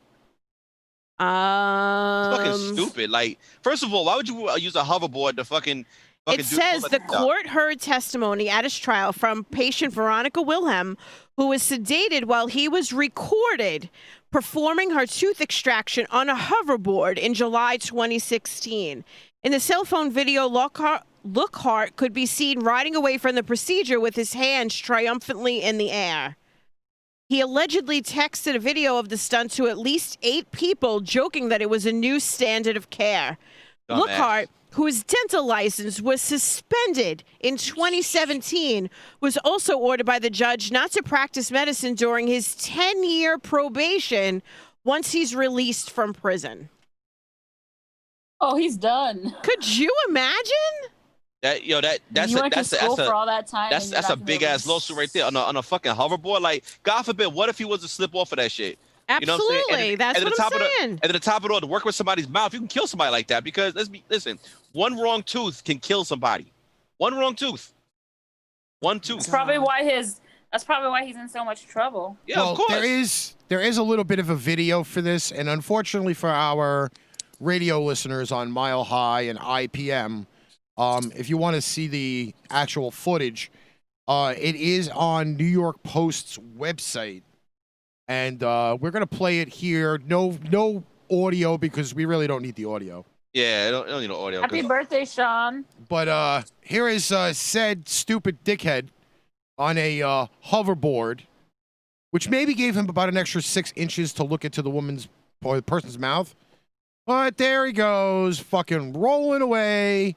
It's fucking stupid. Like, first of all, why would you use a hoverboard to fucking Fucking It dude, says pull the that shit out. court heard testimony at his trial from patient Veronica Wilhelm, who was sedated while he was recorded performing her tooth extraction on a hoverboard in July 2016. In the cell phone video, Lockhart could be seen riding away from the procedure with his hands triumphantly in the air. He allegedly texted a video of the stunt to at least 8 people, joking that it was a new standard of care. Dumbass. Lockhart, whose dental license was suspended in 2017, was also ordered by the judge not to practice medicine during his 10-year probation once he's released from prison. Oh, he's done. Could you imagine? That's you went to school for all that time. That's a big ass lawsuit right there on a fucking hoverboard. Like, God forbid, what if he was to slip off of that shit? You know what I'm saying? Absolutely, that's what I'm saying. And at the top of it all, to work with somebody's mouth, you can kill somebody like that because listen, one wrong tooth can kill somebody. One wrong tooth. One tooth. That's probably why he's in so much trouble. Yeah, well, of course. there is a little bit of a video for this, and unfortunately for our radio listeners on Mile High and IPM, if you want to see the actual footage, it is on New York Post's website. And we're going to play it here. No audio because we really don't need the audio. Yeah, I don't need no audio. Happy birthday, Sean. But here is said stupid dickhead on a hoverboard, which maybe gave him about an extra 6 inches to look into the woman's or the person's mouth. But there he goes, fucking rolling away.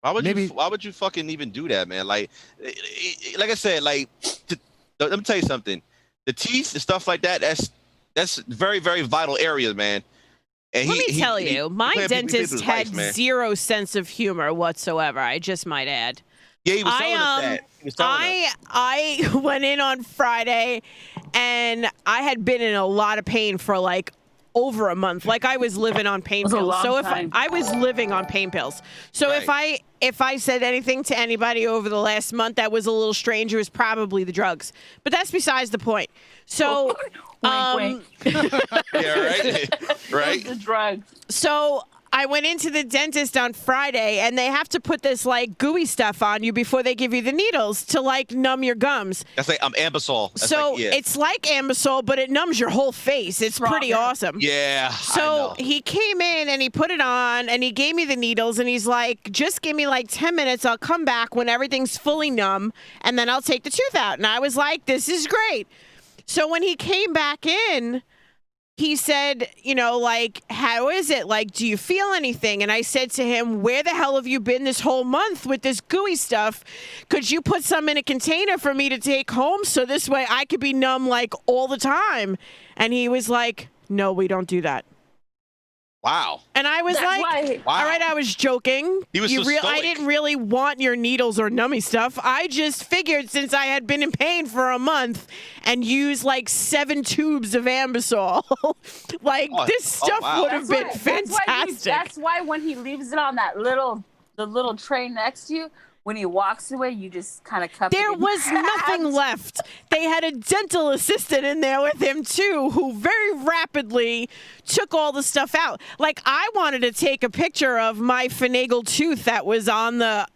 Why would you fucking even do that, man? Like I said, let me tell you something. The teeth and stuff like that, that's very, very vital areas, man. And Let me tell you, my dentist had life, zero sense of humor whatsoever. I just might add. Yeah, he was telling us that. He was telling us. I went in on Friday, and I had been in a lot of pain for like over a month. Like I was living on pain pills. So if I was living on pain pills. So Right. if I said anything to anybody over the last month that was a little strange, it was probably the drugs. But that's besides the point. So Wink, Yeah, right. Right. The drugs. So I went into the dentist on Friday, and they have to put this like gooey stuff on you before they give you the needles to like numb your gums. That's like Ambisol. That's So like, yeah. it's like Ambisol, but it numbs your whole face. It's pretty awesome. Yeah. I So know. he came in and he put it on and he gave me the needles and he's like, just give me like 10 minutes. I'll come back when everything's fully numb and then I'll take the tooth out. And I was like, this is great. So when he came back in, he said, like, how is it? Like, do you feel anything? And I said to him, where the hell have you been this whole month with this gooey stuff? Could you put some in a container for me to take home so this way I could be numb like all the time? And he was like, no, we don't do that. Wow. And I was like, Wow. all right, I was joking. He was so I stoic. didn't really want your needles or nummy stuff. I just figured since I had been in pain for a month and used like 7 tubes of Ambisol, like this stuff wow. would have been fantastic. That's why when he leaves it on the little tray next to you, when he walks away, you just kind of cup it. There in was your nothing hand. left. They had a dental assistant in there with him too, who very rapidly took all the stuff out. Like I wanted to take a picture of my finagled tooth that was on the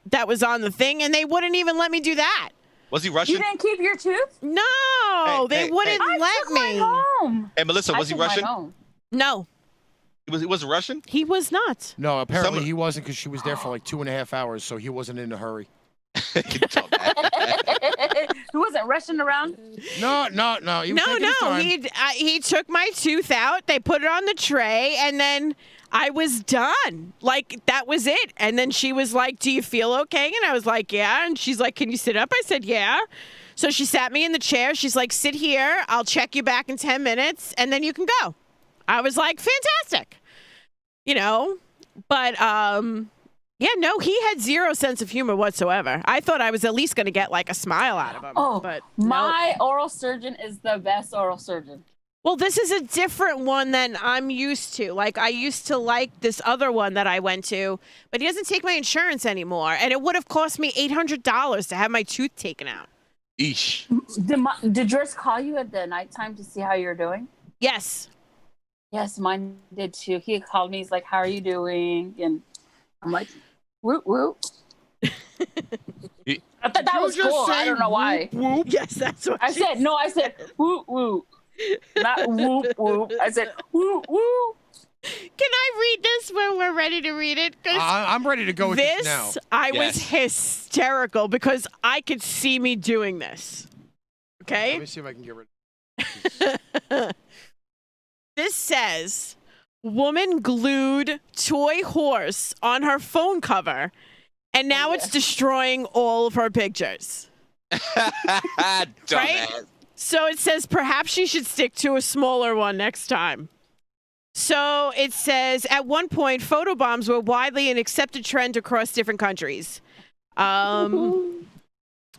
thing, and they wouldn't even let me do that. Was he Russian? You didn't keep your tooth? No, they wouldn't I let took mine me. home. Hey, Melissa, was he I took mine Russian? home. No, He was Russian? he was not. No, apparently Someone- he wasn't because she was there for like 2.5 hours, so he wasn't in a hurry. He wasn't rushing around. No. He was taking his time. He took my tooth out. They put it on the tray, and then I was done. Like that was it. And then she was like, "Do you feel okay?" And I was like, "Yeah." And she's like, "Can you sit up?" I said, "Yeah." So she sat me in the chair. She's like, "Sit here. I'll check you back in 10 minutes, and then you can go." I was like, "Fantastic," But yeah, no, he had zero sense of humor whatsoever. I thought I was at least going to get like a smile out of him. Oh, but my oral surgeon is the best oral surgeon. Well, this is a different one than I'm used to. Like, I used to like this other one that I went to, but he doesn't take my insurance anymore. And it would have cost me $800 to have my tooth taken out. Eesh. Did yours call you at the nighttime to see how you're doing? Yes. Yes, mine did too. He called me. He's like, "How are you doing?" And I'm like, Whoop whoop. I thought that was cool. I don't know why. Whoop. Yes, that's what I said no. I said whoop whoop, not whoop whoop. I said whoop whoop. Can I read this when we're ready to read it? 'Cause I'm ready to go with this now. I was Yes. hysterical because I could see me doing this. Okay? Let me see if I can get rid of This says, woman glued toy horse on her phone cover, and now it's destroying all of her pictures. Dumbass. So it says perhaps she should stick to a smaller one next time. So it says at one point, photobombs were widely an accepted trend across different countries.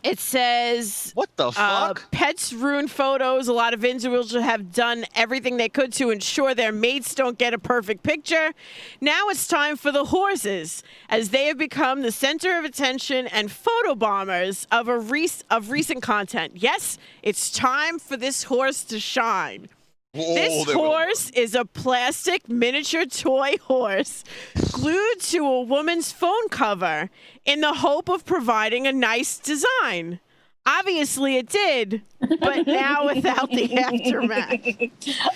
It says What the fuck? pets ruin photos. A lot of individuals have done everything they could to ensure their mates don't get a perfect picture. Now it's time for the horses, as they have become the center of attention and photobombers of recent content. Yes, it's time for this horse to shine. Whoa, This there we go. horse is a plastic miniature toy horse glued to a woman's phone cover in the hope of providing a nice design. Obviously it did, but now without the aftermath.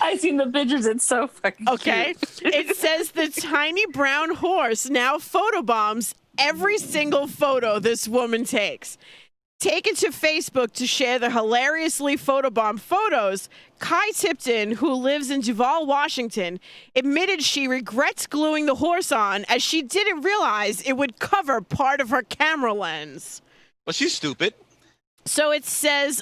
I seen the pictures. It's so fucking Okay? cute. It says the tiny brown horse now photobombs every single photo this woman takes. Taken to Facebook to share the hilariously photobombed photos, Kai Tipton, who lives in Duval, Washington, admitted she regrets gluing the horse on as she didn't realize it would cover part of her camera lens. Well, she's stupid. So it says,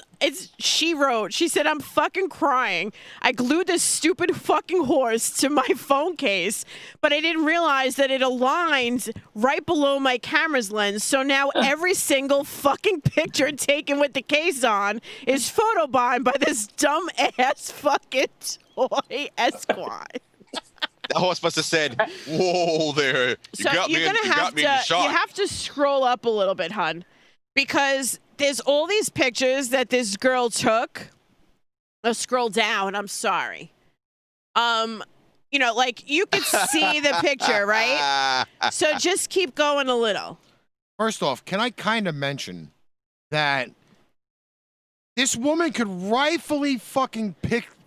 she said, I'm fucking crying. I glued this stupid fucking horse to my phone case, but I didn't realize that it aligned right below my camera's lens. So now every single fucking picture taken with the case on is photobombed by this dumb ass fucking toy Esquire. That horse must have said, "Whoa, there! You So got me. you're gonna You have got me in the to shot." you have to scroll up a little bit, hun, because there's all these pictures that this girl took. Scroll down. I'm sorry. You know, like you could see the picture, right? So just keep going a little. First off, can I kind of mention that this woman could rightfully fucking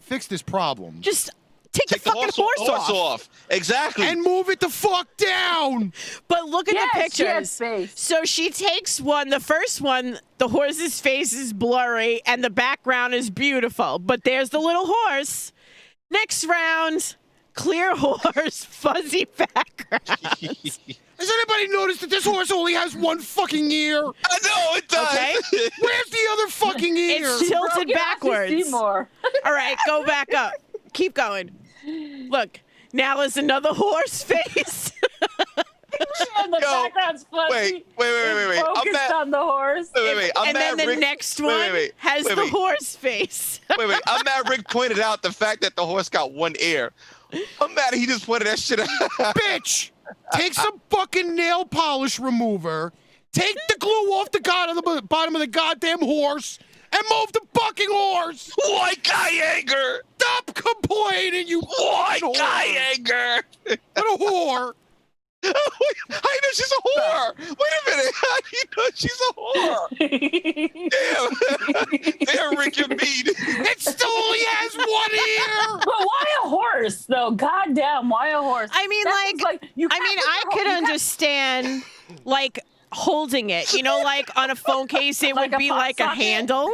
fix this problem Just take the fucking horse off. Exactly. and move it the fuck down? But look at the Yes, she had pictures. space. So she takes one, the first one, the horse's face is blurry and the background is beautiful. But there's the little horse. Next round, clear horse, fuzzy background. Has anybody noticed that this horse only has one fucking ear? I know it does. Okay. Where's the other fucking ear? It's tilted Broke it off to backwards. see more. All right, go back up. Keep going. Look, now is another horse face. And the Yo, background's fuzzy. wait. I'm Focused mad. on the horse. Wait. I'm And mad then the Rick- next wait, one wait. has Wait, the wait. horse face. Wait. I'm mad. Rick pointed out the fact that the horse got one ear. I'm mad he just pointed that shit out. Bitch, take some fucking nail polish remover, take the glue off the bottom of the goddamn horse, and move the fucking horse. Why guy anger? Stop complaining, you Why fucking guy whore. anger? What a whore. How you know she's a whore? Wait a minute. How do you know she's a whore? Damn, Rick, you're mean. It still only has one ear. But why a horse, though? Goddamn, why a horse? I mean, That seems you I can't mean, put I your could you can't- understand, like, holding it. You know, like on a phone case, it Like would a be pop like a socket? handle.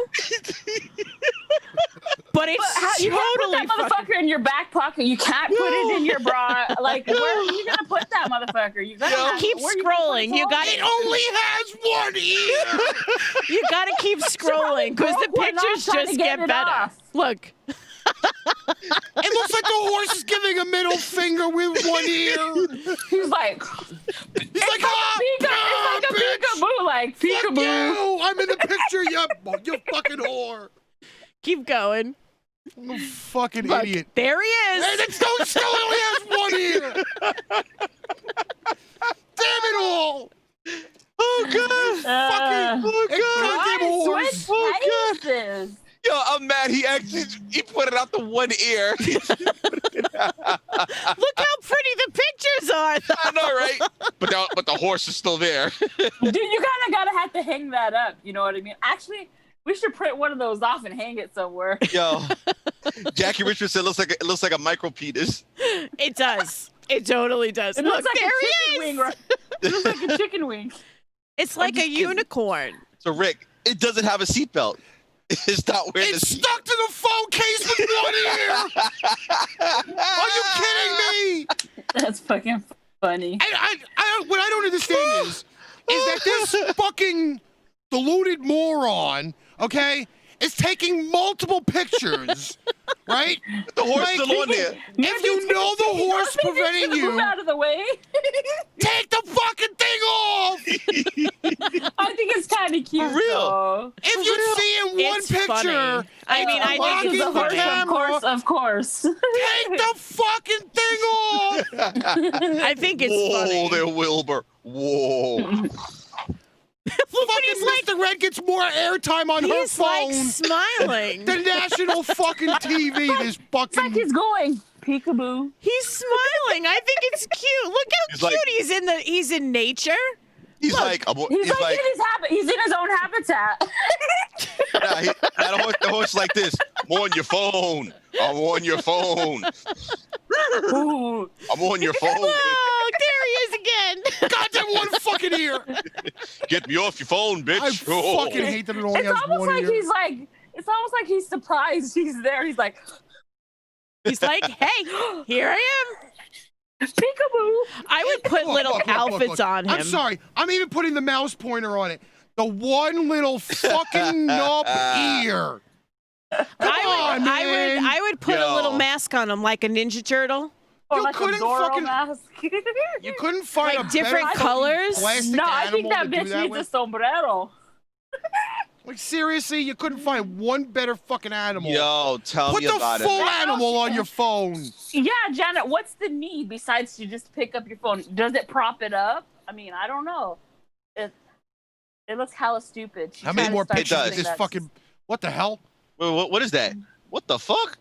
But it's But you can't totally put that fucking... motherfucker in your back pocket. You can't put it in your bra. Like, where are you gonna put that motherfucker? You gotta have, Keep where you gonna put scrolling. it You on? got It only has one ear. You got to keep scrolling because the broke one off pictures trying to just get get it better. off. Look. It looks like the horse is giving a middle finger with one ear. He's like, He's like, ah, it's like a bitch. peekaboo, like Fuck peekaboo. you. I'm in the picture, you fucking whore. Keep going. You fucking Look, idiot. there he is. Hey, that still only has one ear. Damn it all. Oh, God. Fucking Oh, God. goddamn horse. Switch places. Yo, I'm mad bad. He put it out the one ear. Look how pretty the pictures are. I know, right? But the horse is still there. Dude, you kind of gotta have to hang that up. You know what I mean? Actually, we should print one of those off and hang it somewhere. Yo, Jackie Richardson it looks like a micro penis. It does. It totally does. It Look, looks like there a he chicken is. wing. Right? It looks like a chicken wing. It's like a unicorn. So Rick, it doesn't have a seatbelt. It's not wearing It's the seat. stuck to the phone case with one ear. Are you kidding me? That's fucking funny. What I don't understand is that this fucking deluded moron, okay, is taking multiple pictures, right? The horse Like, still on there. If you know the horse preventing Move you, out of the way. take the fucking thing off. I think it's kind of cute. For real. Though. If you see in one It's picture, funny. I mean, I blocking think the it's the horse, camera, of course. take the fucking thing off. I think it's Whoa funny. there, Wilbur. Whoa. Fucking Mr. Red gets more airtime on her He's like phone smiling. than national fucking TV. This It's like fucking. he's going peekaboo. He's smiling. I think it's cute. Look how He's cute like- he's in nature. He's Look, like, He's like in his habit. He's in his own habitat. the horse like this. I'm on your phone. I'm on your phone. Ooh. I'm on your phone. Oh, there he is again. Goddamn one fucking ear. Get me off your phone, bitch. I Oh. fucking hate that it only It's has almost one like ear. he's like. It's almost like he's surprised he's there. He's like, He's like, hey, here I am. peekaboo. I would put Look, little look, outfits look. on him. I'm sorry. I'm even putting the mouse pointer on it. The one little fucking nub ear. Come on, man. I would put a Yo. little mask on him like a Ninja Turtle. Or You like a couldn't Zorro fucking- mask. You couldn't find Like a different better colors? plastic No, I animal think that to do bitch that needs a with. sombrero. Like seriously, you couldn't find one better fucking animal. Yo, tell Put me the about full it. animal on your phone. Yeah, Janet, what's the need besides to just pick up your phone? Does it prop it up? I mean, I don't know. It looks hella stupid. She's How many gotta more start pictures does. of using this that. fucking? What the hell? Wait, what is that? What the fuck?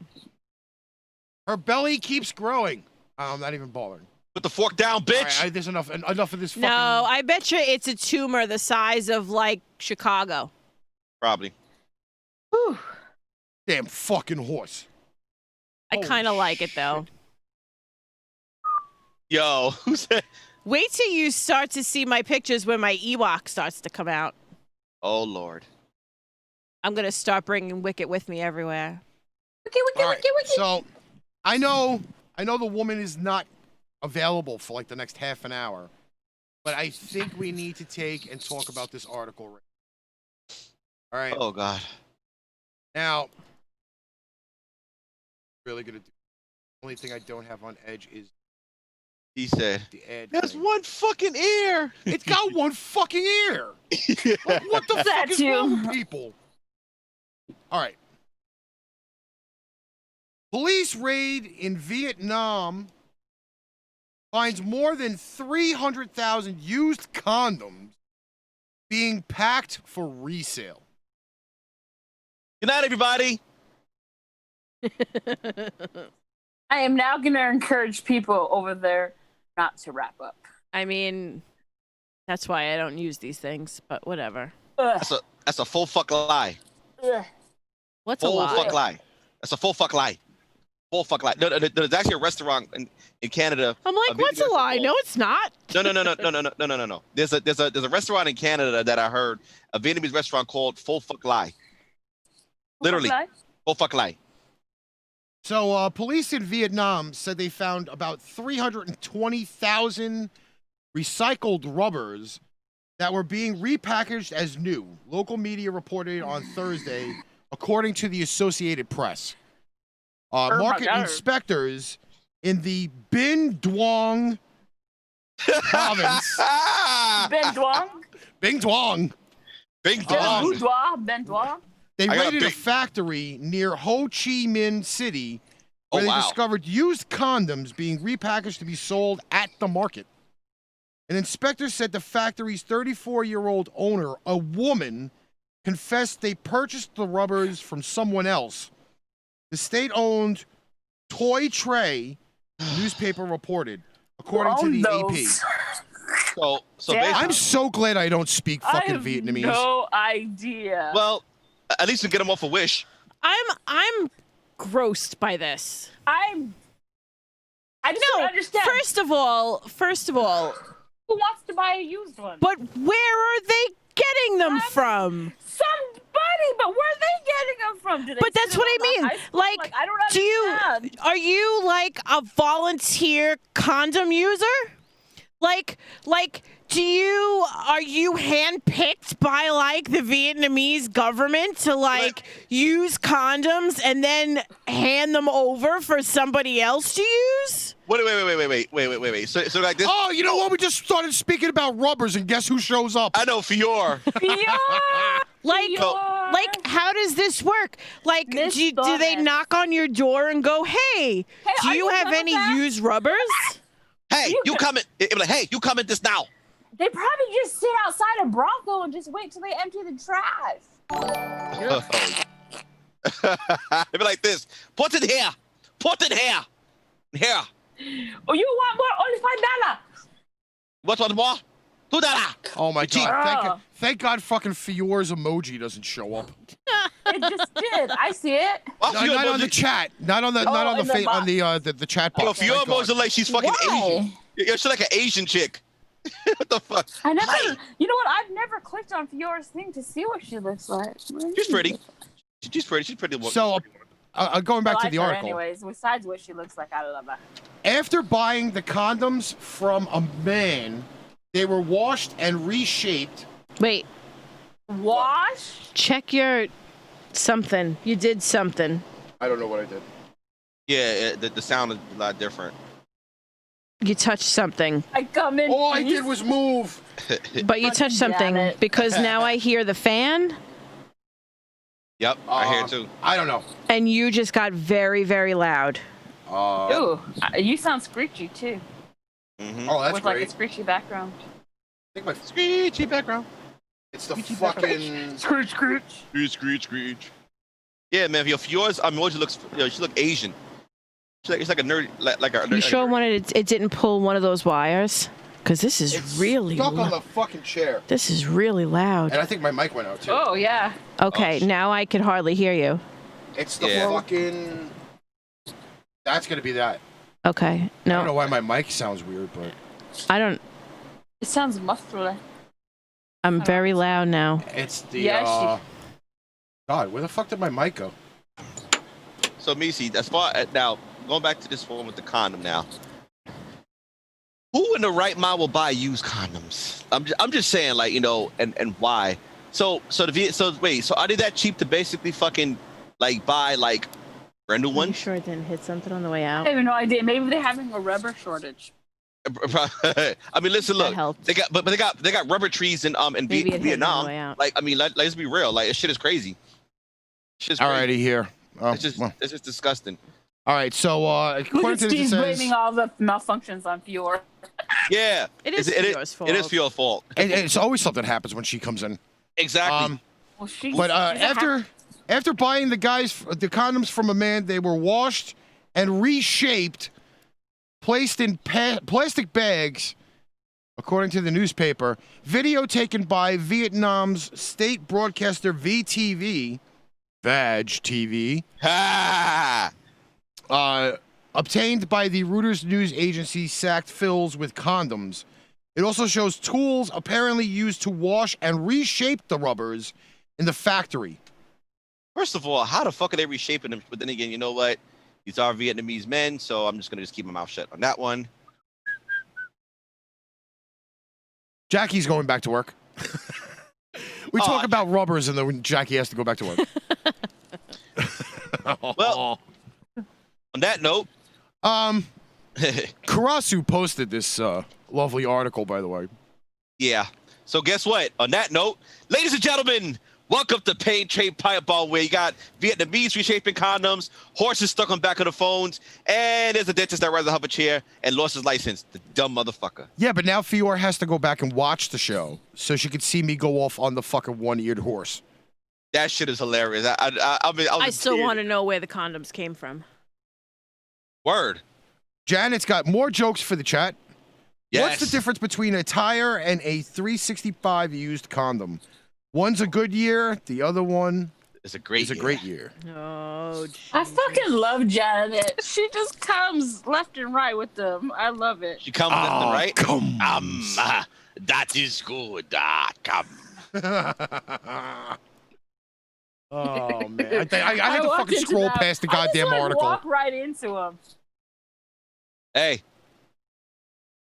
Her belly keeps growing. I'm not even bothering. Put the fork down, All bitch. right, there's enough of this fucking. No, I bet you it's a tumor the size of like Chicago. Probably. Whew. Damn fucking horse. I Holy kind of like it though. Yo, who's that? Wait till you start to see my pictures when my Ewok starts to come out. Oh Lord. I'm gonna start bringing Wicket with me everywhere. All right, so I know the woman is not available for like the next half an hour, but I think we need to take and talk about this article. All right. Oh God. Now, really gonna do. The only thing I don't have on edge is He said. the ad. That's thing. one fucking ear. It's got one fucking ear. Like, what the fuck That is too. wrong with people? All right. Police raid in Vietnam finds more than 300,000 used condoms being packed for resale. Good night, everybody. I am now going to encourage people over there not to wrap up. I mean, that's why I don't use these things, but whatever. Ugh. That's a full fuck lie. Ugh. What's a Full lie? fuck lie. That's a full fuck lie. Full fuck lie. No, there's actually a restaurant in Canada. I'm like, what's a lie? No, it's not. No. There's a restaurant in Canada that I heard, a Vietnamese restaurant called Full Fuck Lie. Literally, Okay. Full Fuck Lie. So, police in Vietnam said they found about 320,000 recycled rubbers that were being repackaged as new. Local media reported on Thursday, according to the Associated Press. Oh my Market God. inspectors in the Binh Duong province. Ben Duong? Binh Duong. Bing Ben dong. Boudoir? Ben Duong? They I got a raided a big- factory near Ho Chi Minh City where Oh, they wow. discovered used condoms being repackaged to be sold at the market. An inspector said the factory's 34-year-old owner, a woman, confessed they purchased the rubbers from someone else The state-owned Toy Tray newspaper reported, according to the AP. So Yeah. basically, I'm so glad I don't speak I fucking have Vietnamese. no idea. well, at least we get them off a Wish. I'm grossed by this. I just don't understand. First of all, Who wants to buy a used one? but where are they getting them from? Somebody, but where are they getting them from? Do they But that's sit what I on the mean. high school? Like, I don't do you understand. are you like a volunteer condom user? Like, are you handpicked by like the Vietnamese government to like use condoms and then hand them over for somebody else to use? Wait. So like this. Oh, you know what? We just started speaking about rubbers, and guess who shows up? I know Fior. Like, how does this work? Like, Miss do they Bonnet. knock on your door and go, "Hey, do are you you have done with any that?" used rubbers?" Hey, you coming? It be like, hey, you coming this now? They probably just sit outside of Bronco and just wait till they empty the trash. It be like this. Put it here. Here. Oh, you want more? Only $5. What's more? $2. Oh my Cheap. god! Thank God, fucking Fior's emoji doesn't show up. It just did. I see it. Why Fior Not on the emoji? chat. Not on the in the box. the chat box. Yo, Fior Thank God. emoji like she's fucking Why? Asian. Yo, she's like an Asian chick. What the fuck? I never. Hi. You know what? I've never clicked on Fiora's thing to see what she looks like. She's pretty. She's pretty. She's pretty. So, going back I to like the her article. anyways, besides what she looks like, I love her. After buying the condoms from a man, they were washed and reshaped. Wait, Wash? check your something. You did something. I don't know what I did. Yeah, the sound is a lot different. You touched something, I come in. All I peace. did was move. but you Fucking touched something damn it. because now I hear the fan, Yep, I hear it too. I don't know. and you just got very, very loud. Ooh, you sound screechy too. Mm-hmm. Oh, that's with great. like a screechy background. I think my Screechy background. it's the Screechy fucking. Screech, screech. Screech. Yeah, man. Your Fior's emoji looks. She look Asian. She's like a nerd. Like a. You sure it didn't pull one of those wires? Because this is It's really stuck on loud. the fucking chair, This is really loud. and I think my mic went out too. Oh yeah. Okay, Oh, now I can hardly hear you. It's the Yeah. fucking. That's gonna be that. Okay, I don't know no, why my mic sounds weird, but I don't. It sounds muffled. I'm very loud now. it's the. Yeah, God, where the fuck did my mic go? So Missy, as far as now, going back to this one with the condom now. Who in the right mind will buy used condoms? I'm just saying, like, you know, and why? So wait, so are they that cheap to basically fucking like buy like brand new Are you ones? sure it didn't hit something on the way I out? have no idea. Maybe they're having a rubber shortage. I mean, listen, That look, helped. they got rubber trees in Maybe it hit on the Vietnam. way out. Like, I mean, let's be real. Like, this shit is crazy. Shit's crazy. Alrighty, here. Oh, It's just well. it's just disgusting. All right, so Look according at to this, it Steve says blaming all the malfunctions on Fior. Yeah, It is Fior's fault. It is Fior's fault. it's always something happens when she comes in. Exactly. Well, she's, But she's a after buying the condoms from a man, they were washed and reshaped, placed in plastic bags, according to the newspaper. Video taken by Vietnam's state broadcaster VTV, Vag TV, Ha! obtained by the Reuters news agency, sacked fills with condoms. It also shows tools apparently used to wash and reshape the rubbers in the factory. First of all, how the fuck are they reshaping them? But then again, you know what? These are Vietnamese men, so I'm just gonna keep my mouth shut on that one. Jackie's going back to work. We Oh, talk about rubbers and then Jackie has to go back to work. Well, on that note, Karasu posted this lovely article, by the way. yeah. So guess what? On that note, ladies and gentlemen, welcome to Pain Trade PIPEBOMB, where you got Vietnamese reshaping condoms, horses stuck on back of the phones, and there's a dentist that rides off a chair and lost his license. The dumb motherfucker. Yeah, but now Fior has to go back and watch the show so she could see me go off on the fucking one-eared horse. That shit is hilarious. I still want to know where the condoms came from. Word. Janet's got more jokes for the chat. Yes. What's the difference between a tire and a 365 used condom? One's a good year, the other one It's a great year. Oh, I fucking love Janet. She just comes left and right with them. I love it. She comes left and right. Come. That is good. Come. Oh man, I had to walked fucking into scroll that. past the I just, goddamn like, article. Walk right into him. Hey.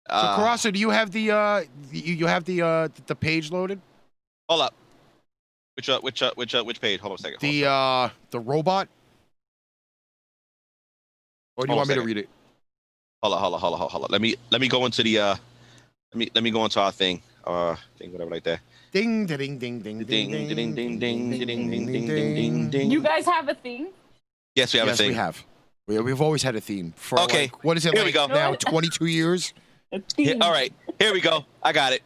So Karasa, do you have the you have the page loaded? Hold up. Which page? Hold on a second. The robot? Or do you want me to read it? Hold on. Let me go into the let me go into our thing. Thing, whatever like that. Ding ding ding ding Ding ding ding ding ding ding ding ding ding ding. You guys have a thing? Yes, we have a Yes, thing. we have. We've always had a theme for Okay, like, what is it here like we go. now? 22 years. A thing. All right, here we go. I got it.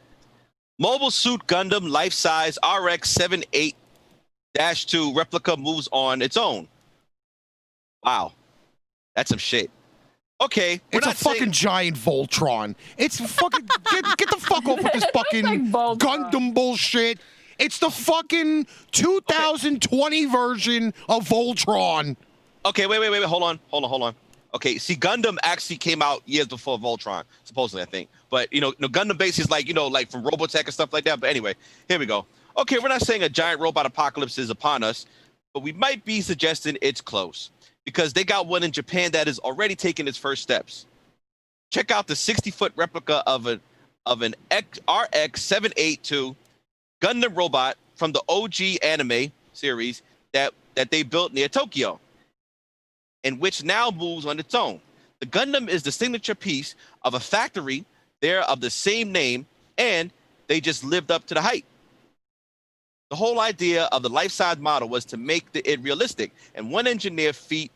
Mobile Suit Gundam Life Size RX-78-2 replica moves on its own. Wow, that's some shit. Okay, It's a fucking giant Voltron. It's fucking get the fuck off with this fucking Like Voltron. Gundam bullshit. It's the fucking 2020 version of Voltron. Okay, wait. Hold on. Okay, see, Gundam actually came out years before Voltron, supposedly, I think. But, Gundam base is like, like from Robotech and stuff like that. But anyway, here we go. Okay, we're not saying a giant robot apocalypse is upon us, but we might be suggesting it's close because they got one in Japan that is already taking its first steps. Check out the 60-foot replica of an RX-782 Gundam robot from the OG anime series that they built near Tokyo, and which now moves on its own. The Gundam is the signature piece of a factory there of the same name, and they just lived up to the hype. The whole idea of the life-size model was to make it realistic, and one engineer feet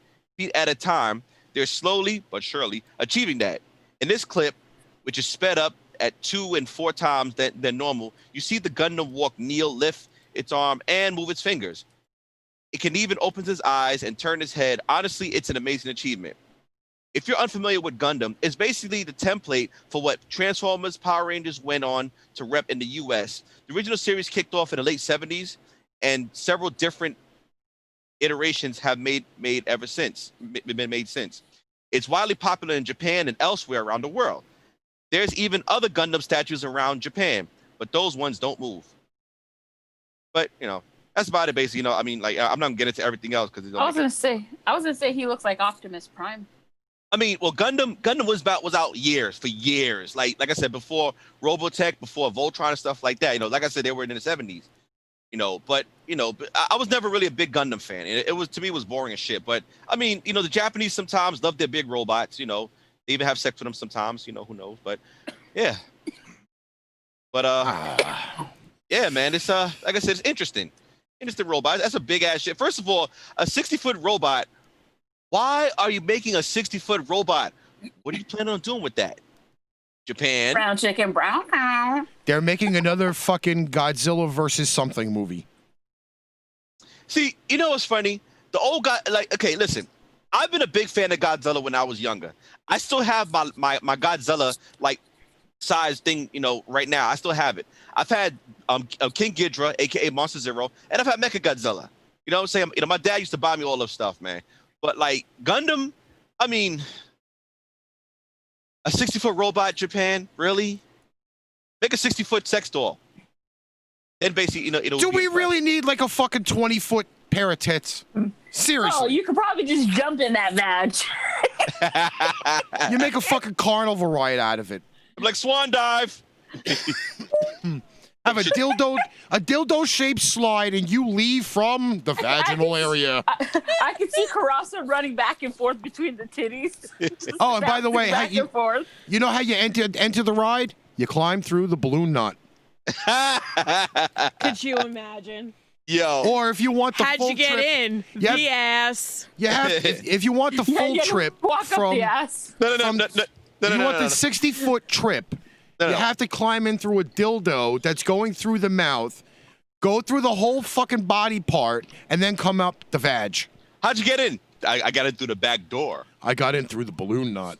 at a time, they're slowly but surely achieving that. In this clip, which is sped up at 2 and 4 times than normal, you see the Gundam walk, kneel, lift its arm, and move its fingers. It can even open its eyes and turn its head. Honestly, it's an amazing achievement. If you're unfamiliar with Gundam, it's basically the template for what Transformers, Power Rangers went on to rep in the US. The original series kicked off in the late 70s, and several different iterations have been made since. It's widely popular in Japan and elsewhere around the world. There's even other Gundam statues around Japan, but those ones don't move. But, that's about it, basically. I'm not gonna get into everything else because I was gonna say he looks like Optimus Prime. Gundam was out for years. Like I said, before Robotech, before Voltron and stuff like that. Like I said, they were in the 70s. But I was never really a big Gundam fan. To me, it was boring as shit. But the Japanese sometimes love their big robots. They even have sex with them sometimes. Who knows? But yeah. But yeah, man. It's like I said, it's interesting. Interesting robot. That's a big ass shit. First of all, a 60-foot robot. Why are you making a 60-foot robot? What are you planning on doing with that? Japan. Brown chicken, brown cow. They're making another fucking Godzilla versus something movie. See, what's funny? The old guy, okay, listen. I've been a big fan of Godzilla when I was younger. I still have my Godzilla size thing, right now. I still have it. I've had King Ghidorah, aka Monster Zero, and I've had Mecha Godzilla. You know what I'm saying? My dad used to buy me all of stuff, man. But Gundam, a 60-foot robot, Japan, really? Make a 60-foot sex doll. Then basically, Do we really need like a fucking 20-foot pair of tits? Seriously. Oh, you could probably just jump in that match. You make a fucking carnival ride out of it. Like Swan Dive. Have a dildo-shaped slide, and you leave from the vaginal area. I can see Karasa running back and forth between the titties. Oh, and by the way, back and forth. You know how you enter the ride? You climb through the balloon knot. Could you imagine? Yo. Or if you want the How'd full you get trip, in? The ass. You have if you want the full trip walk from up the ass. No. you want the 60-foot trip. You have to climb in through a dildo that's going through the mouth. go through the whole fucking body part, and then come up the vag. How'd you get in? I got in through the back door. I got in through the balloon knot.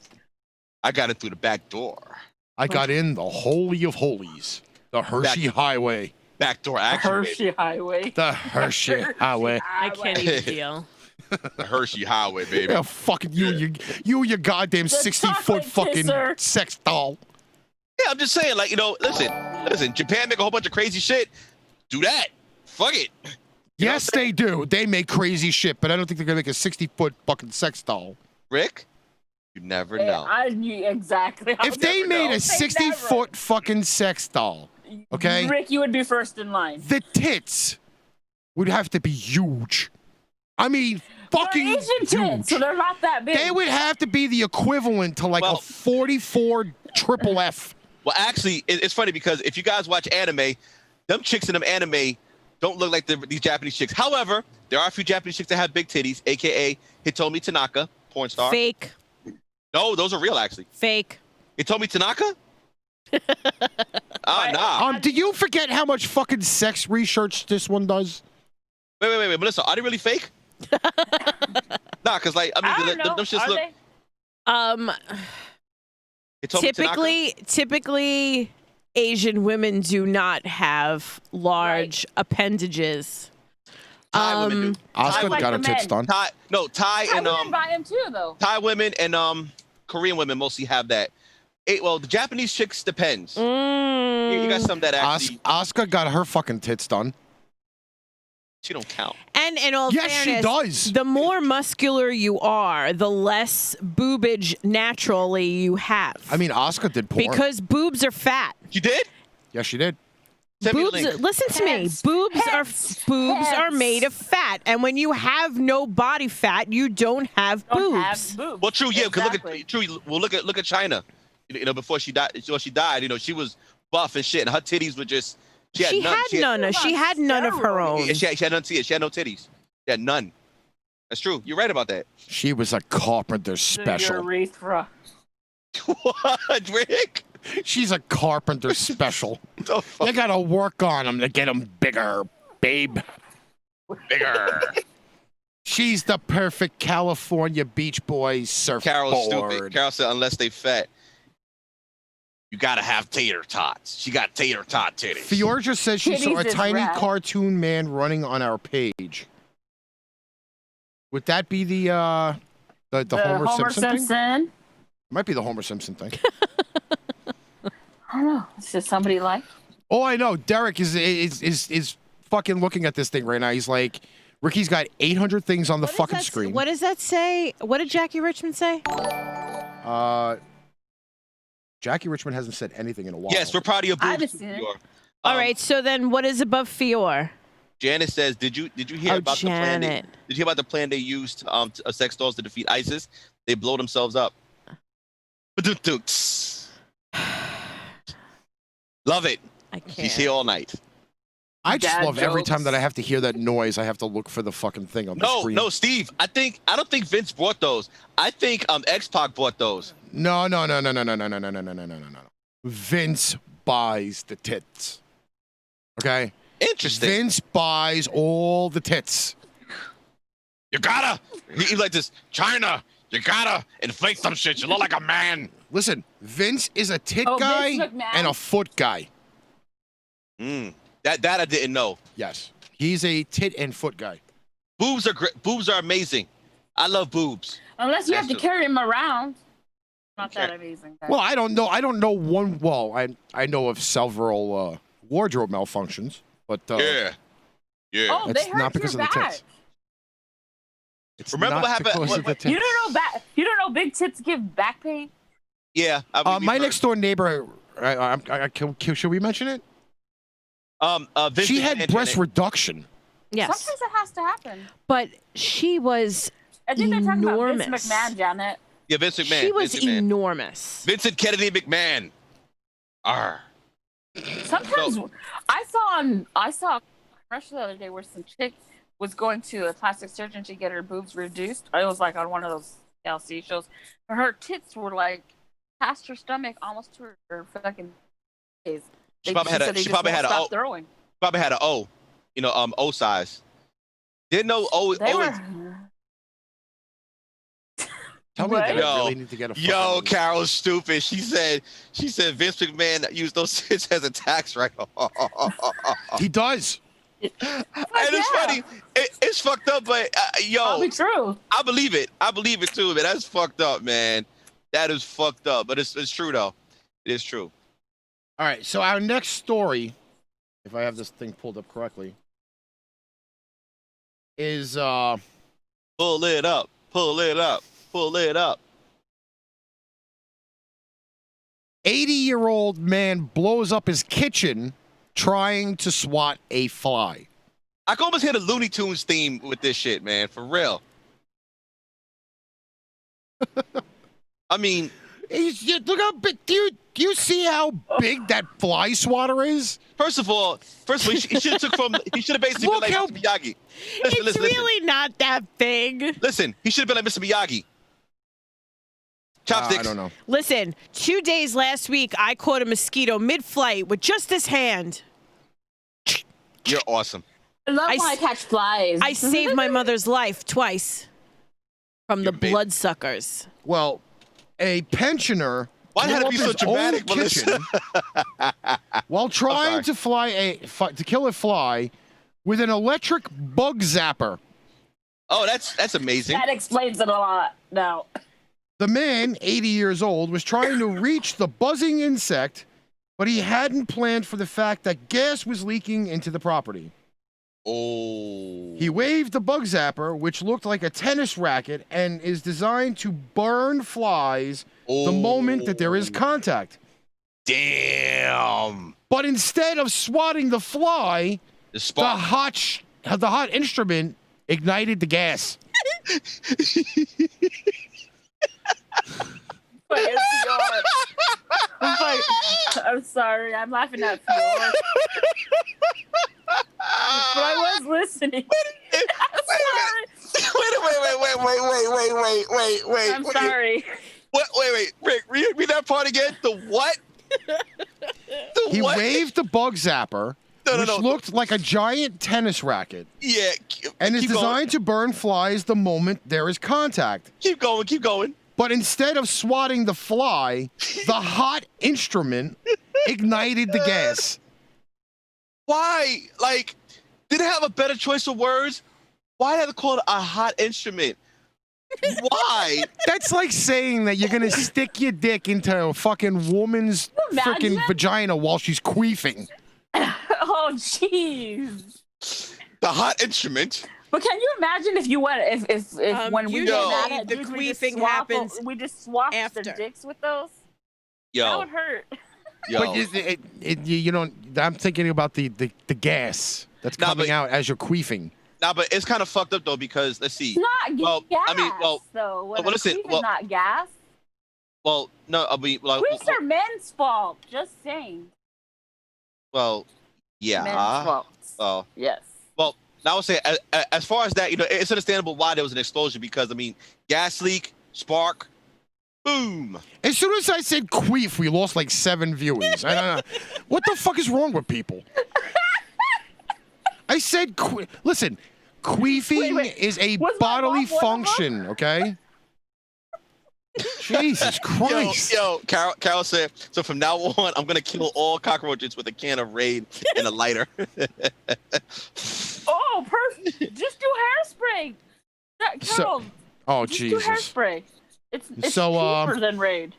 I got it through the back door. I got in the Holy of Holies. The Hershey Highway. Back door action. Hershey Highway. The Hershey Highway. I can't even deal. The Hershey Highway, baby. Yeah, fucking you, your goddamn 60-foot fucking kisser. sex doll. Yeah, I'm just saying, like, listen. Japan make a whole bunch of crazy shit. Do that. Fuck it. Yes, they do. They make crazy shit, but I don't think they're gonna make a 60-foot fucking sex doll. Rick, you never Yeah, know. I knew exactly. If they made a 60-foot fucking sex doll, okay? Rick, you would be first in line. The tits would have to be huge. I mean, fucking They're Asian huge. tits, so they're not that big. They would have to be the equivalent to like a 44 triple F. Well, actually, it's funny because if you guys watch anime, them chicks in them anime don't look like these Japanese chicks. However, there are a few Japanese chicks that have big titties, a.k.a. Hitomi Tanaka, porn star. Fake. No, those are real, actually. Fake. Hitomi Tanaka? Nah. Do you forget how much fucking sex research this one does? Wait, Melissa, are they really fake? Nah, because, like, I mean, them shits Are look... they? Typically, Asian women do not have large appendages. Thai women do. Oscar like got her the tits men. done. Thai and women buy them too, though. Thai women and Korean women mostly have that. Well, the Japanese chicks depends. You got some that actually Oscar got her fucking tits done. she don't count. And in all Yes, she fairness, does. the more muscular you are, the less boobage naturally you have. I mean, Oscar did porn. Because boobs are fat. You did? Yes, she did. Send me the Boobs. link. Listen to me. Boobs are made of fat, and when you have no body fat, you don't have Don't boobs. have boobs. Well, true, yeah. Because Exactly. look at China. You know, before she died, she was buff and shit, and her titties were just. She had none. She had none of her own. Yeah, she had none titties. She had no titties. She had none. That's true. You're right about that. She was a carpenter special. Urethra. What, Rick? She's a carpenter special. The fuck? You gotta work on them to get them bigger, babe. Bigger. She's the perfect California Beach Boys Carol's surfboard. stupid. Carol said, unless they fat, you gotta have tater tots. She got tater tot titties. Fiorja says she saw a Titties is tiny rad. cartoon man running on our page. Would that be the Homer Simpson thing? Might be the Homer Simpson thing. I don't know. It's just somebody like. Oh, I know. Derek is fucking looking at this thing right now. He's like, Ricky's got 800 things on the fucking screen. What does that say? What did Jackie Richmond say? Jackie Richmond hasn't said anything in a while. Yes, we're proud of your I haven't boobs. seen it. Fior. All right, so then what is above Fior? Janet says, did you hear Oh, about the plan? Janet. Did you hear about the plan they used sex dolls to defeat ISIS? They blow themselves up. Love it. I can't. She's here all night. I just Dad love every jokes. time that I have to hear that noise. I have to look for the fucking thing on the screen. No, Steve. I don't think Vince bought those. I think X-Pac bought those. No. Vince buys the tits. Okay? Interesting. Vince buys all the tits. You gotta. He's like this. China. You gotta inflate some shit. You look like a man. Listen, Vince is a tit Oh, guy Vince McMahon? and a foot guy. That I didn't know. Yes. He's a tit and foot guy. Boobs are great. Boobs are amazing. I love boobs. Unless you have to Absolutely. carry him around. Not that Okay. amazing. Well, I don't know. I don't know one. Well, I know of several wardrobe malfunctions, but Yeah. Oh, it's they hurt not because your of the back. tits. It's Remember not what happened- because of the what- tits. You don't know big tits give back pain? Yeah. My next door neighbor. Should we mention it? Vince She had McMahon, breast Janet. reduction. Yes, Sometimes it has to happen. but she was I think they're talking about enormous. Vince McMahon, Janet. Yeah, Vince McMahon. She was Vince McMahon. enormous. Vincent Kennedy McMahon. Arr. Sometimes I saw a commercial the other day where some chick was going to a plastic surgeon to get her boobs reduced. I was like on one of those LC shows. Her tits were like past her stomach, almost to her fucking face. She probably had a O. Throwing. Probably had an O. O size. Didn't know O. They O were. Tell me Right? that I Yo, really need to get a Yo, fucking- Carol's stupid. She said Vince McMahon used those shits as a tax write-off. He does. And it's funny. It's fucked up, but yo, Probably true. I believe it. I believe it too, man. That's fucked up, man. That is fucked up, but it's true though. It is true. All right, so our next story, if I have this thing pulled up correctly, is Pull it up. Pull it up. Pull it up. 80-year-old man blows up his kitchen trying to swat a fly. I can almost hear the Looney Tunes theme with this shit, man. For real. I mean, Look how big. Do you see how big that fly swatter is? first of all, he should have took from. He should have basically Look been like how- Mr. Miyagi. It's really not that big. Listen, he should have been like Mr. Miyagi. Chopsticks. I don't know. Listen, 2 days last week, I caught a mosquito mid-flight with just this hand. You're awesome. I love I when I s- catch flies. I saved my mother's life twice from the You're amazing. bloodsuckers. Well, a pensioner Why had blew it be up so his dramatic, own Melissa? kitchen while trying to to kill a fly with an electric bug zapper. Oh, that's amazing. That explains it a lot. No. The man, 80 years old, was trying to reach the buzzing insect, but he hadn't planned for the fact that gas was leaking into the property. Oh. He waved the bug zapper, which looked like a tennis racket and is designed to burn flies the moment that there is contact. Damn. But instead of swatting the fly, The spark. the hot instrument ignited the gas. I'm sorry. I'm laughing at Fjord. But I was listening. I'm sorry. I'm sorry. Wait. Rick, read that part again. The what? He what? waved the bug zapper, which looked like a giant tennis racket, Yeah. and is keep going. designed to burn flies the moment there is contact. Keep going. But instead of swatting the fly, the hot instrument ignited the gas. Why? Like, did it have a better choice of words? Why did they call it a hot instrument? Why? That's like saying that you're gonna stick your dick into a fucking woman's freaking Imagine. vagina while she's queefing. Oh, jeez. The hot instrument. But can you imagine if you went if when we usually get mad at the dudes, we just queefing swap- happens we just swap after. their dicks with those? That Yo, would hurt. But you don't. I'm thinking about the gas that's Nah, coming but- out as you're queefing. nah, but it's kind of fucked up though because let's see. It's not Well, gas. I mean, well, though. When well, listen, queef is well- not gas. Well, no, I mean, well, Queefs are men's fault. Just saying. well, yeah. Men's fault. Well, Yes. I would say as far as that, it's understandable why there was an explosion because I mean, gas leak, spark, boom. As soon as I said queef, we lost like 7 viewers. I don't know. What the fuck is wrong with people? I said listen, queefing Wait. is a Was my bodily mom one of them? function, okay? Jesus Christ. Yo, Carol said, so from now on, I'm gonna kill all cockroaches with a can of Raid and a lighter. Oh, perfect. Just do hairspray. Carol, Oh just Jesus. do hairspray. It's So, cheaper than Raid.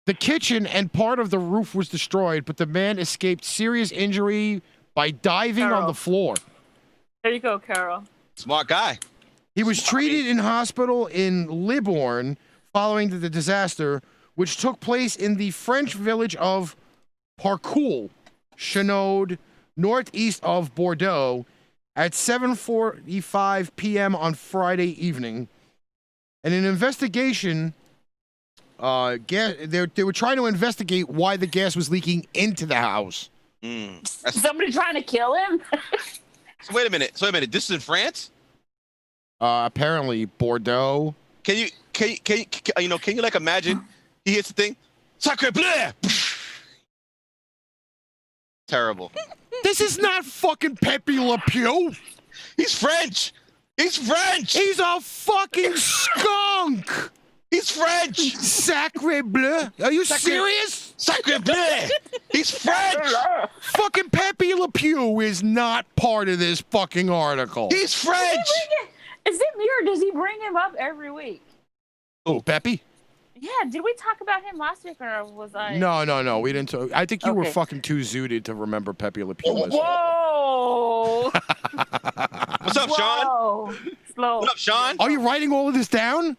The kitchen and part of the roof was destroyed, but the man escaped serious injury by diving on Carol. the floor. There you go, Carol. Smart guy. He was treated in hospital in Libourne following the disaster, which took place in the French village of Parcoul, Chenaude, northeast of Bordeaux, at 7:45 p.m. on Friday evening. And an investigation, they were trying to investigate why the gas was leaking into the house. Somebody trying to kill him? So wait a minute. This is in France? Apparently, Bordeaux. Can you like imagine? He hits the thing. Sacre bleu! Terrible. This is not fucking Pepe Le Pew. He's French. He's French. He's a fucking skunk. He's French. Sacre bleu. Are you serious? Sacre bleu. He's French. Fucking Pepe Le Pew is not part of this fucking article. He's French. Is it me or does he bring him up every week? Oh, Pepe? Yeah, did we talk about him last week or was I? No. We didn't. I think you were Okay. fucking too zooted to remember Pepe Le Pew. Whoa! What's up, Sean? Whoa! Slow. What up, Sean? Are you writing all of this down?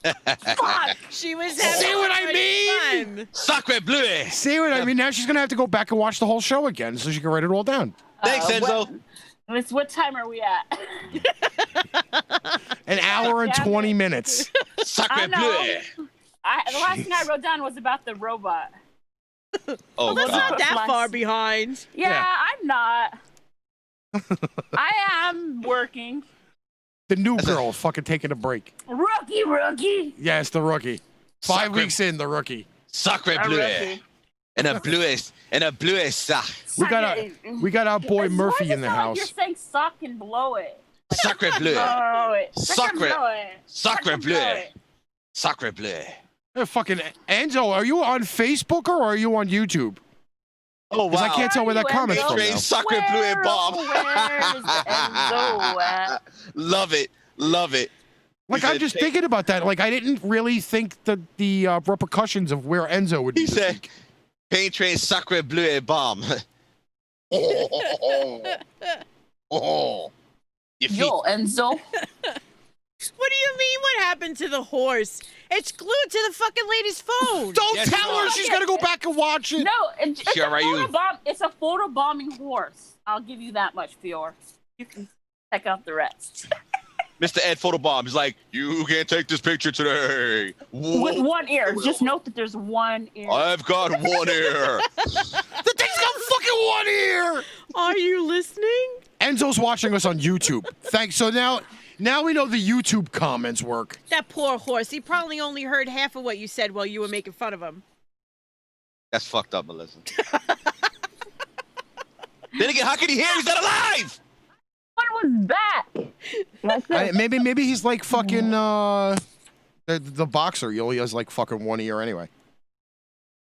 Fuck! She was having See what I so mean? much fun. Sacre bleu. See what I mean? Now she's gonna have to go back and watch the whole show again so she can write it all down. Thanks, Enzo. What time are we at? An hour and Damn 20 it. minutes. Sacre I know. bleu. The last thing I wrote down was about the robot. Oh, That's God. not that Last- far behind. Yeah, I'm not. I am working. The new girl fucking taking a break. Rookie. Yes, the rookie. 5 Sacre- weeks in, the rookie. Sacre A bleu. rookie. And a bleu sac. We got our boy Murphy Why in the does it sound like house. You're saying sock and blow it. Sacre bleu. Blow it. Sacre- blow it. Sacre bleu. blow it. Sacre bleu. Hey, fucking Enzo, are you on Facebook or are you on YouTube? Oh, Because I can't tell where that Where comment's are from you, Train now. Sacre bleu and bomb. Where's Enzo at? Love it. Love it. Like, He I'm said, just "Hey." thinking about that. Like, I didn't really think that the repercussions of where Enzo would be. He this said, week. Pain train sacre bleu et bomb. Oh. Your feet. Yo, Enzo. What do you mean? What happened to the horse? It's glued to the fucking lady's phone. Don't Yes, tell her Mom. she's going to go back and watch it. No, it's Sure, a are you? photobomb. It's a photobombing horse. I'll give you that much, Fior. You can check out the rest. Mr. Ed Photobomb is like, you can't take this picture today. With one ear. Just note that there's one ear. I've got one ear. The thing's got fucking one ear. Are you listening? Enzo's watching us on YouTube. Thanks. So now we know the YouTube comments work. That poor horse. He probably only heard half of what you said while you were making fun of him. That's fucked up, Melissa. Then again, how can he hear? He's not alive. One was that. Maybe he's like fucking the boxer. He only has like fucking one ear anyway.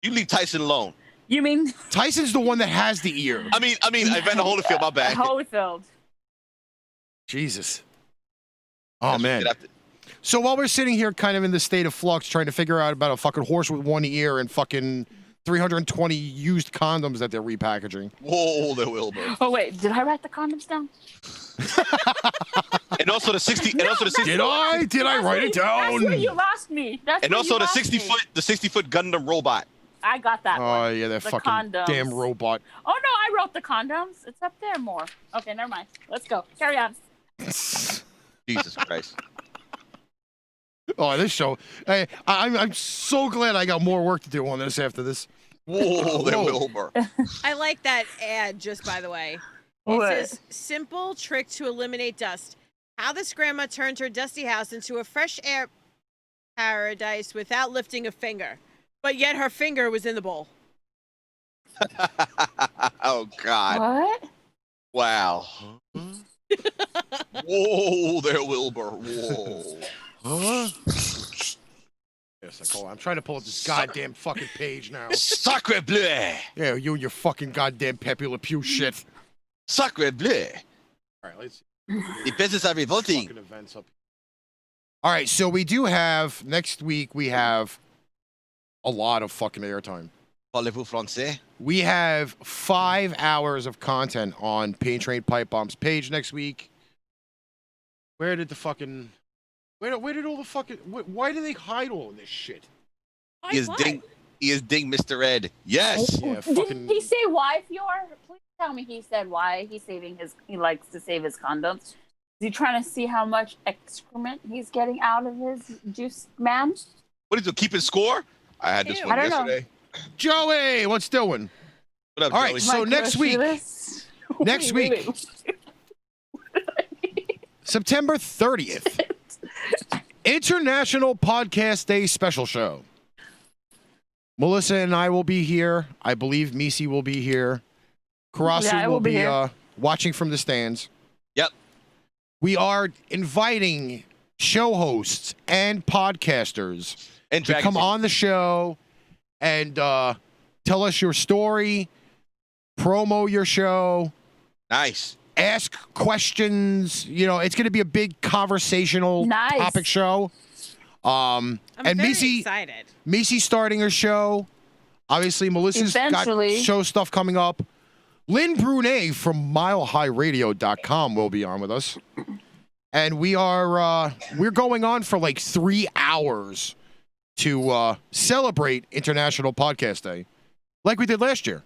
You leave Tyson alone. You mean Tyson's the one that has the ear. I mean, Evander Holyfield, my bad. Holyfield? Jesus. Oh That's man. what we did So while we're sitting here kind of in the state of flux trying to figure out about a fucking horse with one ear and fucking 320 used condoms that they're repackaging. Whoa, there Wilbur. Oh wait, did I write the condoms down? And also the 60 and also the 60 Did I write it That's where down? you lost me. That's and where also you the lost 60 me. foot the 60-foot Gundam robot. I got that Oh one. yeah, that The fucking condoms. damn robot. Oh no, I wrote the condoms. It's up there more. Okay, never mind. Let's go. Carry on. Jesus Christ. Oh, this show. Hey, I'm so glad I got more work to do on this after this. Whoa, there Whoa. Wilbur. I like that ad, just by the way. It What? says, simple trick to eliminate dust. How this grandma turned her dusty house into a fresh air paradise without lifting a finger. But yet her finger was in the bowl. Oh God. What? Wow. Whoa, there Wilbur. Whoa. Huh? Yes, I'm trying to pull up this goddamn fucking page now. Sacre bleu. Yeah, you and your fucking goddamn Pepe Le Pew shit. Sacre bleu. All right, let's The business are revolting. fucking events up. All right, so we do have next week. We have a lot of fucking airtime. Parlez-vous français? We have 5 hours of content on Pain Train Pipe Bomb's page next week. Where did the fucking? Where did all the fucking? Why do they hide all of this shit? He is ding Mr. Ed. Yes. Yeah, Did fucking. he say why, Fior? Please tell me he said why he likes to save his condoms. Is he trying to see how much excrement he's getting out of his juice man? What did you keep it score? I had this Ew. one I don't know. yesterday. Joey, what's doing? What up, All right, Joey? so next week, next week, September 30th, International Podcast Day Special Show. Melissa and I will be here. I believe Misi will be here. Karasu Yeah, I will will be be here. watching from the stands. Yep. We are inviting show hosts and podcasters And to Dragon come City. on the show and tell us your story, promo your show, Nice. ask questions. You know, it's going to be a big conversational Nice. topic show. I'm And very Misi, excited. Misi's starting her show. Obviously, Melissa's Eventually. got show stuff coming up. Lynn Brunet from MileHighRadio.com will be on with us. And we are we're going on for like 3 hours to celebrate International Podcast Day, like we did last year.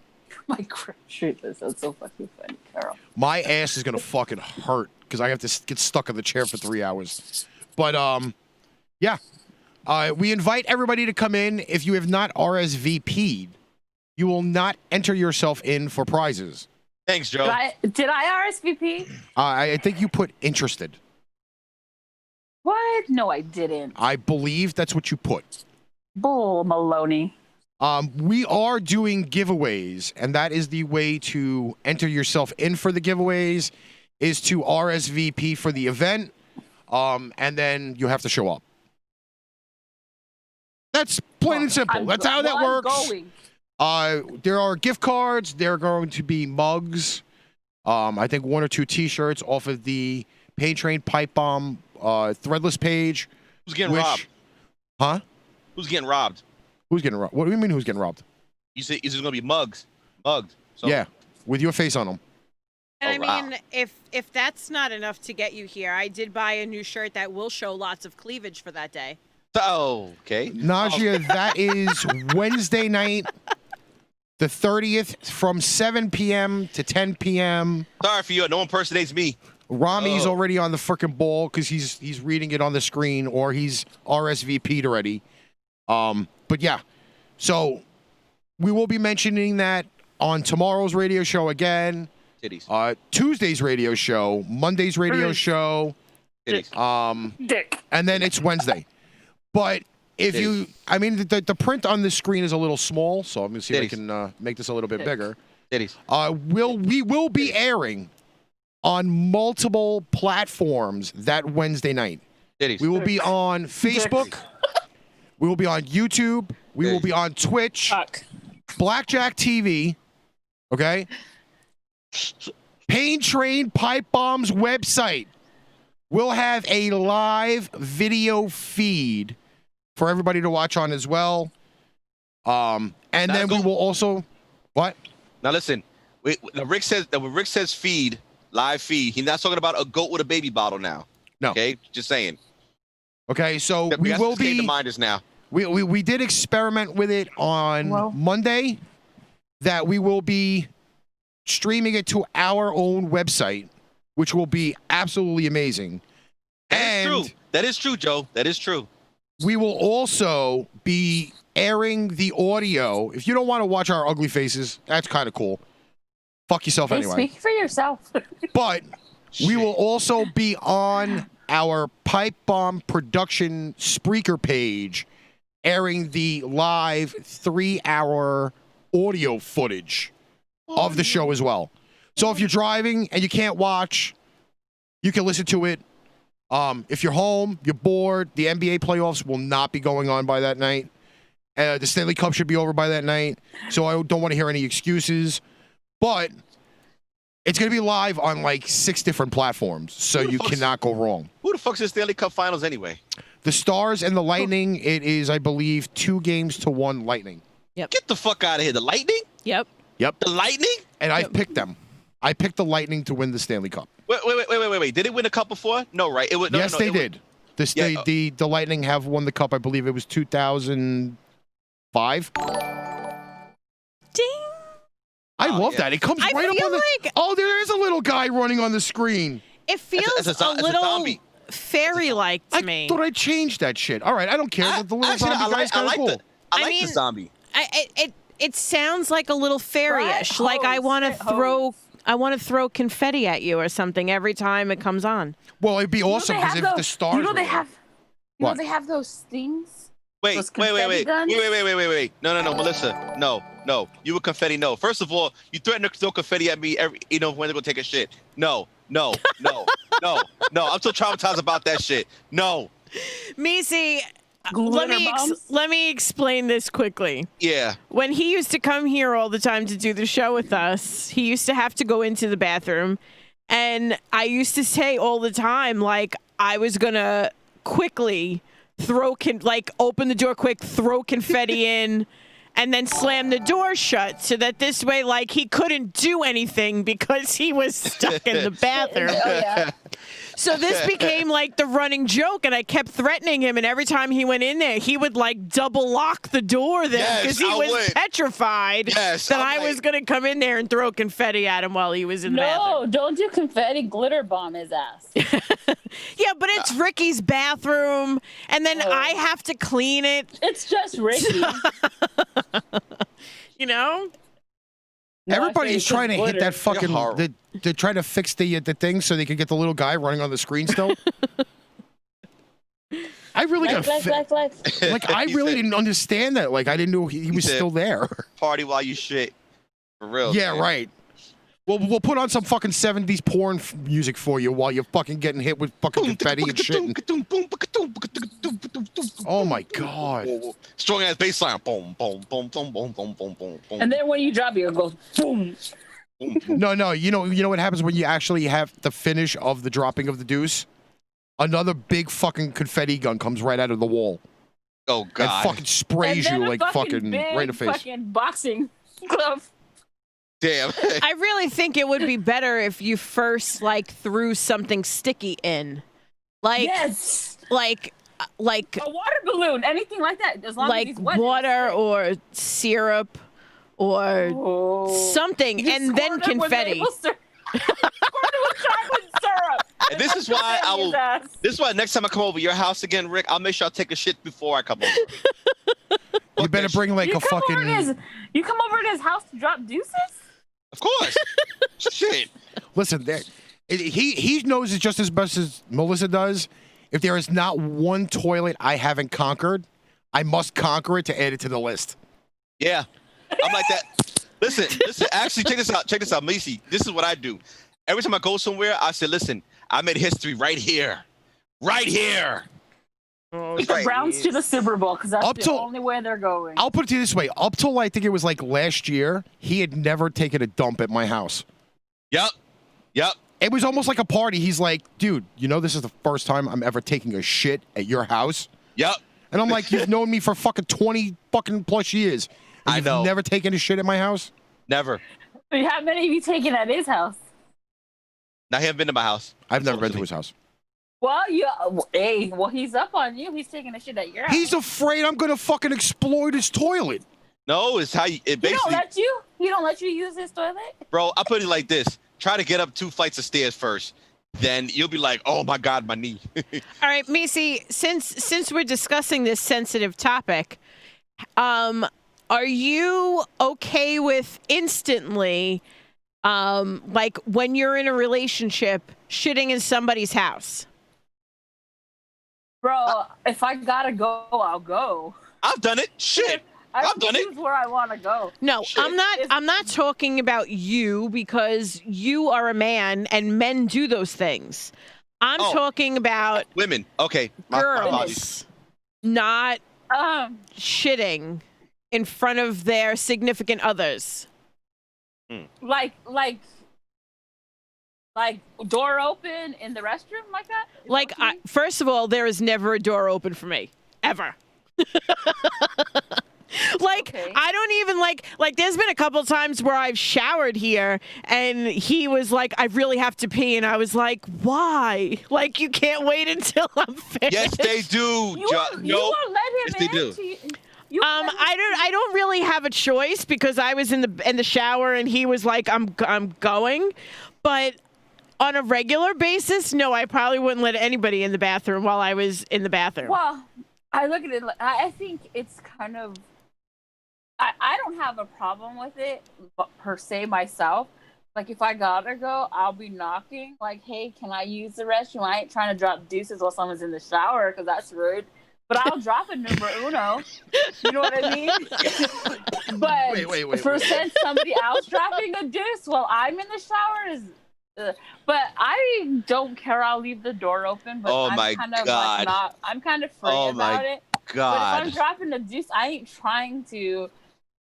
My crap shoot, that's so fucking funny, Carol. My ass is gonna fucking hurt because I have to get stuck in the chair for 3 hours. But yeah, we invite everybody to come in. If you have not RSVP'd, you will not enter yourself in for prizes. Thanks, Joe. Did I RSVP? I think you put interested. What? No, I didn't. I believe that's what you put. Bull Maloney. We are doing giveaways, and that is the way to enter yourself in for the giveaways is to RSVP for the event, and then you have to show up. That's plain and simple. That's how that works. There are gift cards. There are going to be mugs. I think 1 or 2 T-shirts off of the Pain Train Pipe Bomb threadless page. Who's getting robbed? Huh? Who's getting robbed? Who's getting robbed? What do you mean who's getting robbed? You said it's gonna be mugged. Mugged. So, Yeah, with your face on them. And Oh, I wow. mean, if that's not enough to get you here, I did buy a new shirt that will show lots of cleavage for that day. Oh, okay. Nausea, that is Wednesday night, the 30th, from 7 p.m. to 10 p.m. Sorry for you. No one impersonates me. Rami's Oh. already on the freaking ball because he's reading it on the screen, or he's RSVP'd already. But yeah, so we will be mentioning that on tomorrow's radio show again. Titties. Tuesday's radio show, Monday's radio show, Titties. Dick. and then it's Wednesday. But if you, I mean, the print on this screen is a little small, so I'm gonna see if I can make this a little bit bigger. Titties. We will be airing on multiple platforms that Wednesday night. Titties. We will be on Facebook. We will be on YouTube. We will be on Twitch. Fuck. Blackjack TV. Okay. Pain Train Pipe Bomb's website will have a live video feed for everybody to watch on as well. And then we will also what? Now listen. When Rick says feed, live feed, he's not talking about a goat with a baby bottle now. No. Okay, just saying. Okay, so we got will some state be. of minders now. We did experiment with it on Monday. That we will be streaming it to our own website, which will be absolutely amazing. That is true, Joe. That is true. We will also be airing the audio. If you don't want to watch our ugly faces, that's kind of cool. Fuck yourself Hey, anyway. speak for yourself. But we will also be on our Pipe Bomb production Spreaker page, airing the live 3-hour audio footage of the show as well. So if you're driving and you can't watch, you can listen to it. If you're home, you're bored, the NBA playoffs will not be going on by that night. The Stanley Cup should be over by that night. So I don't want to hear any excuses. But it's going to be live on like 6 different platforms. So you cannot go wrong. Who the fuck's in Stanley Cup Finals anyway? The Stars and the Lightning, it is, I believe, 2-1 Lightning. Get the fuck out of here. The Lightning? Yep. The Lightning? And I picked them. I picked the Lightning to win the Stanley Cup. Wait. Did it win a cup before? No, right? It was, no, Yes, no, they it did. The Lightning have won the cup. I believe it was 2005. Ding. I love that. It comes I right up feel on the. like- Oh, there is a little guy running on the screen. It feels It's a little zombie. fairy-like to me. I thought I changed that shit. All right, I don't care. The little zombie guy's kind of cool. I like mean, the zombie. It sounds like a little fairy-ish. Like I want to throw confetti at you or something every time it comes on. Well, it'd be awesome because if the stars. You know they have. You What? know they have those things. Wait, Those wait, confetti guns? wait. No, Melissa. No. You were confetti. No. First of all, you threatened to throw confetti at me when they go take a shit. No. I'm still traumatized about that shit. No. Misi, Glitter bombs? let me explain this quickly. Yeah. When he used to come here all the time to do the show with us, he used to have to go into the bathroom, and I used to say all the time, like, I was gonna quickly open the door quick, throw confetti in, and then slam the door shut so that this way, like, he couldn't do anything because he was stuck in the bathroom. Oh, yeah. So this became like the running joke, and I kept threatening him, and every time he went in there, he would like double lock the door there because he was petrified that I was going to come in there and throw confetti at him while he was in the bathroom. No, don't do confetti. Glitter bomb his ass. Yeah, but it's Ricky's bathroom, and then I have to clean it. It's just Ricky. You know? No, Everybody's trying to hit that fucking. horrible. They're trying to fix the thing so they can get the little guy running on the screen still. I really got like I really didn't understand that. Like I didn't know he was still there. Party while you shit. For real. Yeah, man. right. Well, we'll put on some fucking 70s porn music for you while you're fucking getting hit with fucking confetti and shit. Oh my god. Strong ass bass line. Boom, boom, boom, boom, boom, boom, boom, boom, boom. And then when you drop it goes boom. No. You know what happens when you actually have the finish of the dropping of the deuce? Another big fucking confetti gun comes right out of the wall. Oh god. And fucking sprays you like fucking right in the face. Fucking boxing glove. Damn. I really think it would be better if you first like threw something sticky in, like Yes. like A water balloon, anything like that, as long as like he's wet. water or syrup or something, You and then squirt him with confetti. maple syrup. Squirt him with chocolate syrup. And this is why I will. His ass. This is why next time I come over your house again, Rick, I'll make sure I take a shit before I come over. You better bring like You a come fucking. you come over to his house to drop deuces? Of course. Shit. Listen, he knows it just as much as Melissa does. If there is not one toilet I haven't conquered, I must conquer it to add it to the list. Yeah. I'm like that. Listen. Actually, check this out, Macy. This is what I do. Every time I go somewhere, I say, listen, I made history right here. Right here. The Browns to the Super Bowl, because that's the only way they're going. I'll put it to you this way. Up till I think it was like last year, he had never taken a dump at my house. Yep. It was almost like a party. He's like, dude, you know this is the first time I'm ever taking a shit at your house? Yep. And I'm like, you've known me for fucking 20 fucking plus years. And I know. You've never taken a shit at my house? Never. How many have you taken at his house? Now, he haven't been to my house. I've never been to his house. Well, he's up on you. He's taking a shit at your house. He's afraid I'm gonna fucking exploit his toilet. No, it's how you. It basically. He don't let you use his toilet? Bro, I put it like this. Try to get up 2 flights of stairs first. Then you'll be like, oh my God, my knee. All right, Misi, since we're discussing this sensitive topic, are you okay with instantly, like when you're in a relationship, shitting in somebody's house? Bro, if I gotta go, I'll go. I've done it. Shit. I've done it. Where I want to go. No, Shit. I'm not talking about you because you are a man and men do those things. I'm talking about women. Okay. My apologies. girls not shitting in front of their significant others. Like door open in the restroom like that? Like, first of all, there is never a door open for me. Ever. Like, okay. I don't even like there's been a couple times where I've showered here and he was like, I really have to pee. And I was like, why? Like, you can't wait until I'm finished. Yes, they do. You won't let him yes, they in. Do. I don't really have a choice because I was in the shower and he was like, I'm going. But on a regular basis, no, I probably wouldn't let anybody in the bathroom while I was in the bathroom. Well, I look at it, I think it's kind of, I don't have a problem with it per se myself. Like, if I gotta go, I'll be knocking. Like, hey, can I use the restroom? I ain't trying to drop deuces while someone's in the shower because that's rude. but I'll drop a number uno. You know what I mean? But wait. since somebody else dropping a deuce while I'm in the shower is. But I don't care. I'll leave the door open. But Oh I'm my kind of God. like not. I'm kind of free Oh about my it. But God. if I'm dropping a deuce, I ain't trying to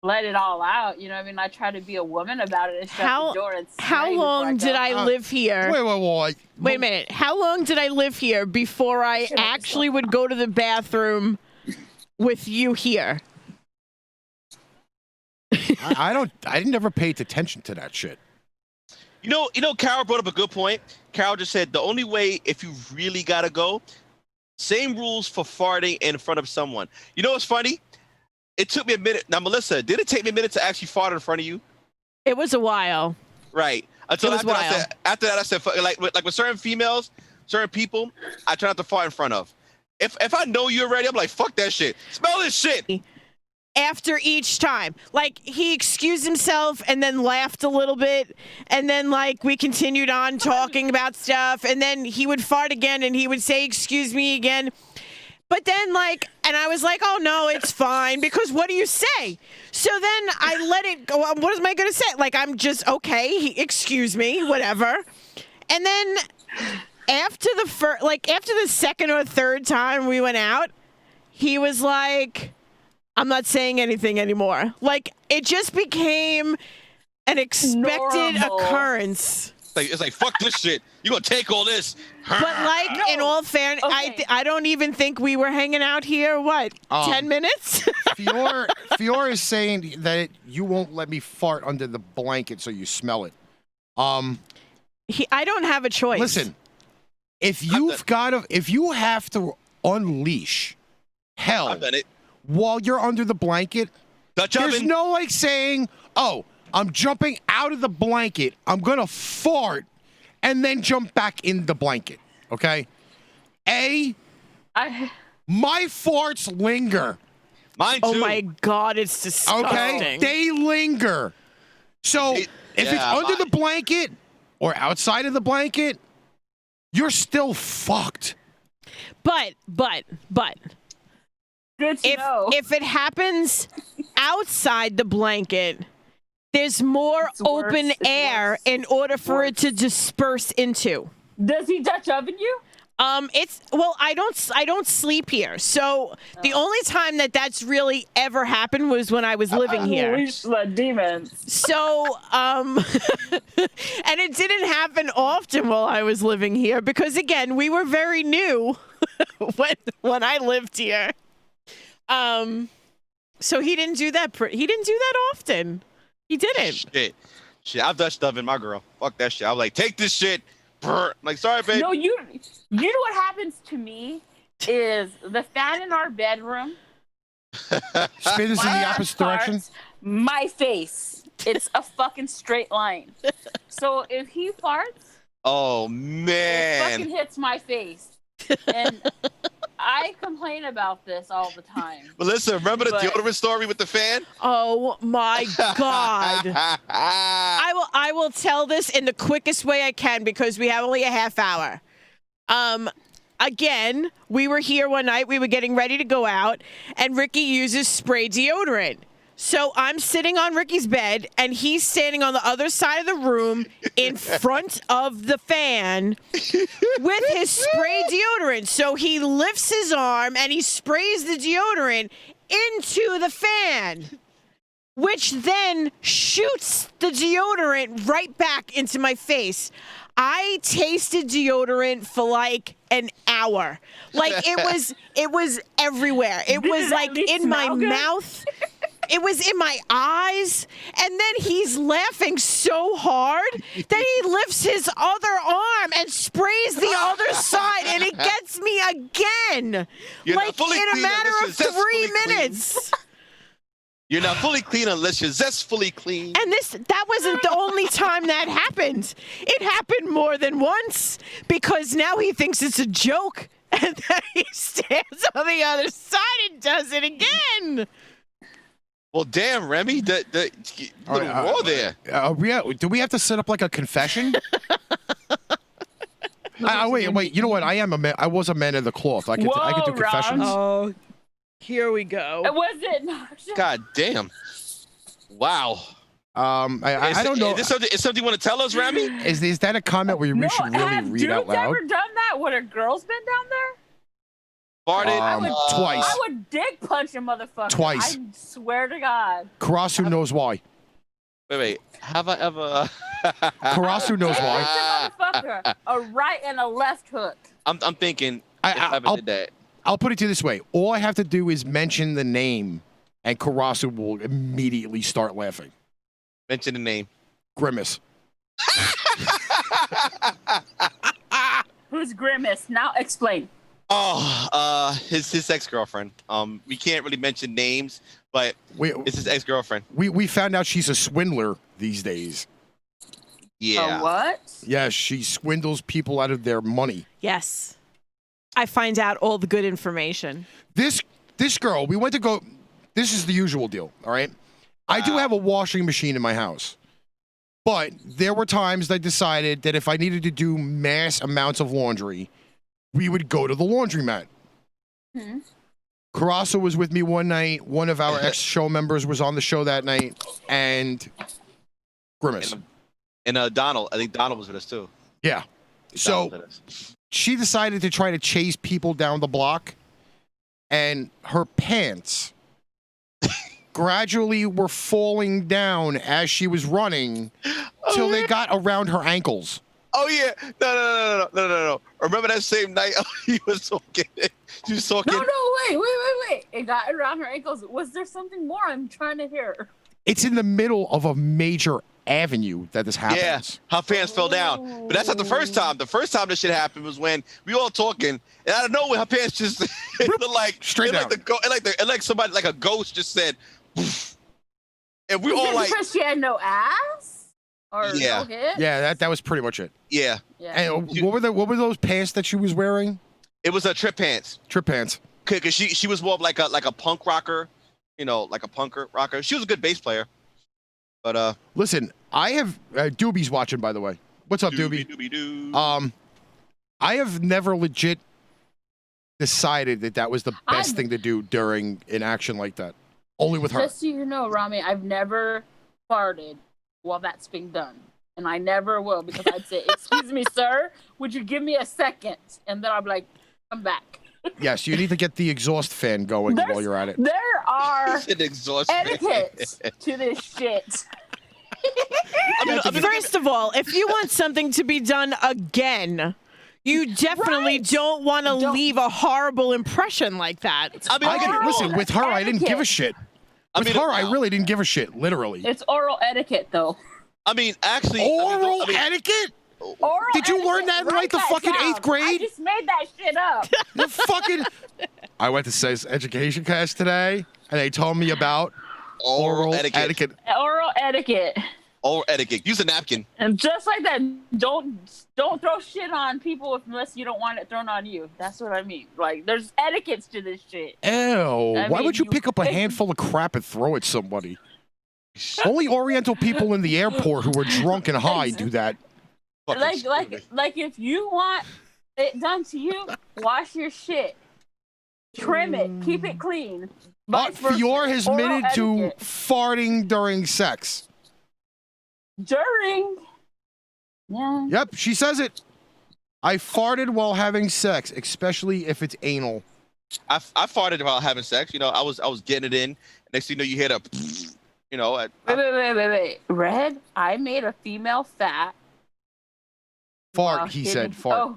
let it all out. You know what I mean? I try to be a woman about it and shut the door and How long did I live here? Wait a minute. How long did I live here before I actually would go to the bathroom with you here? I never paid attention to that shit. You know, Carol brought up a good point. Carol just said the only way, if you really gotta go, same rules for farting in front of someone. You know what's funny? It took me a minute. Now, Melissa, did it take me a minute to actually fart in front of you? It was a while. Right. Until after that, I said, like with certain females, certain people, I try not to fart in front of. If I know you're ready, I'm like, fuck that shit. Smell this shit. After each time, like he excused himself and then laughed a little bit, and then like we continued on talking about stuff, and then he would fart again and he would say excuse me again, but then like, and I was like, oh no, it's fine, because what do you say? So then I let it go. What am I gonna say? Like, I'm just okay, excuse me, whatever. And then after the second or third time we went out, he was like, I'm not saying anything anymore. Like, it just became an expected occurrence. It's like, fuck this shit. You gonna take all this. But like, in all fairness, Okay. I don't even think we were hanging out here, 10 minutes? Fiora is saying that you won't let me fart under the blanket so you smell it. I don't have a choice. Listen, if you have to unleash hell I've done it. while you're under the blanket, Dutch there's oven. no like saying, oh, I'm jumping out of the blanket, I'm gonna fart, and then jump back in the blanket. Okay? My farts linger. Mine too. Oh my God, it's disgusting. Okay? They linger. So if it's under the blanket or outside of the blanket, you're still fucked. But Good to know. if it happens outside the blanket, there's more It's worse, open it's air worse, in order for it worse. to disperse into. Does he Dutch oven you? I don't sleep here. So the only time that's really ever happened was when I was living here. Unleash the demons. So, and it didn't happen often while I was living here because, again, we were very new when I lived here. So he didn't do that. He didn't do that often. He didn't. Shit. I've Dutch oven my girl. Fuck that shit. I'm like, take this shit. Brr. I'm like, sorry, babe. No, you know what happens to me is the fan in our bedroom Spins in the opposite direction. farts, my face. It's a fucking straight line. So if he farts, Oh it man. fucking hits my face. And I complain about this all the time. Melissa, remember the But- deodorant story with the fan? Oh my God. I will tell this in the quickest way I can because we have only a half hour. Again, we were here one night. We were getting ready to go out, and Ricky uses spray deodorant. So I'm sitting on Ricky's bed, and he's standing on the other side of the room in front of the fan with his spray deodorant. So he lifts his arm, and he sprays the deodorant into the fan, which then shoots the deodorant right back into my face. I tasted deodorant for like an hour. Like it was everywhere. It Did was it at like least in my smell good? mouth. It was in my eyes. And then he's laughing so hard that he lifts his other arm and sprays the other side, and it gets me again. You're not like fully in a clean matter unless of you're 3 zestfully clean. minutes. You're not fully clean unless you're zestfully clean. And that wasn't the only time that happened. It happened more than once because now he thinks it's a joke, and then he stands on the other side and does it again. Well, damn, Remy, the little raw there. Do we have to set up like a confession? Wait. You know what? I am a man. I was a man of the cloth. I could do confessions. Oh, here we go. Was it not? God damn. Wow. I don't know. Is something you want to tell us, Rami? Is that a comment where we should really read out loud? Have dudes ever done that when a girl's been down there? Farted? Twice. I would dick punch a motherfucker. Twice. I swear to God. Karasu knows why. Wait. Have I ever? Karasu knows why. Motherfucker. A right and a left hook. I'm thinking. I did that. I'll put it to you this way. All I have to do is mention the name, and Karasu will immediately start laughing. Mention the name. Grimace. Who's Grimace? Now explain. Oh, his ex-girlfriend. We can't really mention names, but it's his ex-girlfriend. We found out she's a swindler these days. Yeah. A what? Yes, she swindles people out of their money. Yes. I find out all the good information. This girl, we went to go. This is the usual deal, all right? I do have a washing machine in my house, but there were times that I decided that if I needed to do mass amounts of laundry, we would go to the laundromat. Karasu was with me one night. One of our ex-show members was on the show that night, and Grimace. And Donald. I think Donald was with us too. Yeah. So she decided to try to chase people down the block, and her pants gradually were falling down as she was running till they got around her ankles. Oh yeah, no. Remember that same night he was talking? She was talking. No, wait. It got around her ankles. Was there something more? I'm trying to hear. It's in the middle of a major avenue that this happens. Yeah, her pants fell down. But that's not the first time. The first time this shit happened was when we all talking, and out of nowhere her pants just like straight down. Like somebody, like a ghost just said, and we all like. Because she had no ass. Or no hips? Yeah, that was pretty much it. Yeah. And what were those pants that she was wearing? It was trip pants. Trip pants. Cause she was more of like a punk rocker, like a punk rocker. She was a good bass player. But listen, I have Doobie's watching, by the way. What's up, Doobie? Doobie. I have never legit decided that was the best thing to do during an action like that. Only with her. Just so you know, Rami, I've never farted while that's being done. And I never will, because I'd say, excuse me, sir, would you give me a second? And then I'm like, come back. Yes, you need to get the exhaust fan going while you're at it. There are etiquettes to this shit. First of all, if you want something to be done again, you definitely don't want to leave a horrible impression like that. Listen, with her, I didn't give a shit. With her, I really didn't give a shit, literally. It's oral etiquette, though. I mean, actually... Oral etiquette? Oral Did you learn that in like the fucking 8th grade? I just made that shit up. The fucking... I went to sex education class today, and they told me about oral etiquette. Oral etiquette. Oral etiquette. Use a napkin. And just like that, don't throw shit on people unless you don't want it thrown on you. That's what I mean. Like, there's etiquettes to this shit. Ew. Why would you pick up a handful of crap and throw at somebody? Only Oriental people in the airport who are drunk and high do that. Like if you want it done to you, wash your shit. Trim it. Keep it clean. Fior has admitted to farting during sex. During? Yeah. Yep, she says it. I farted while having sex, especially if it's anal. I farted while having sex. I was getting it in. Next thing you know, you hit a... Wait. Red, I made a female fat. Fart, he said. Fart.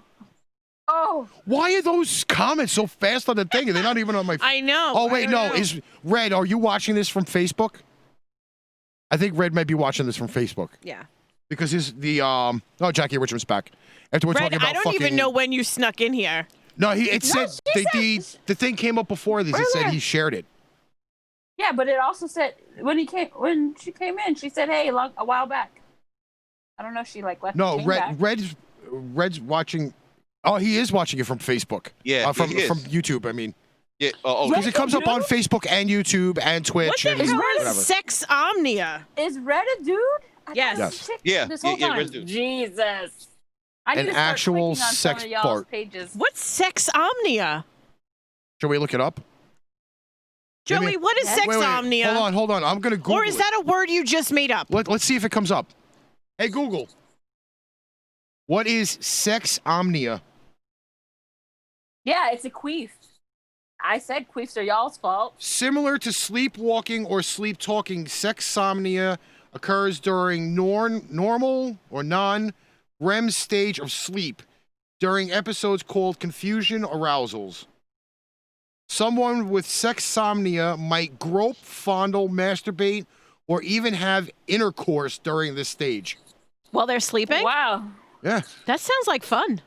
Oh. Why are those comments so fast on the thing? They're not even on my... I know. Oh, wait, no. Is Red, are you watching this from Facebook? I think Red might be watching this from Facebook. Yeah. Because Jackie Richmond's back. After we're talking about I don't even know when you snuck in here. No, it said the thing came up before this. It said he shared it. Yeah, but it also said when she came in, she said, "Hey," a while back. I don't know if she left. No, Red's watching. Oh, he is watching it from Facebook. Yeah, from YouTube. I mean. Yeah. Because it comes up on Facebook and YouTube and Twitch and whatever. Sex omnia. Is Red a dude? Yes. This whole time. Red's a dude. Jesus. I need An to start actual clicking on some sex of y'all's fart. pages. What's sexomnia? Should we look it up? Maybe- Joey, what is Wait, Wait, sexomnia? hold on. I'm gonna Google Or is it. that a word you just made up? Let's see if it comes up. Hey Google, what is sexomnia? Yeah, it's a queef. I said queefs are y'all's fault. Similar to sleepwalking or sleep talking, sexsomnia occurs during normal or non-REM stage of sleep during episodes called confusion arousals. Someone with sexsomnia might grope, fondle, masturbate, or even have intercourse during this stage. While they're sleeping? Wow. Yeah. That sounds like fun.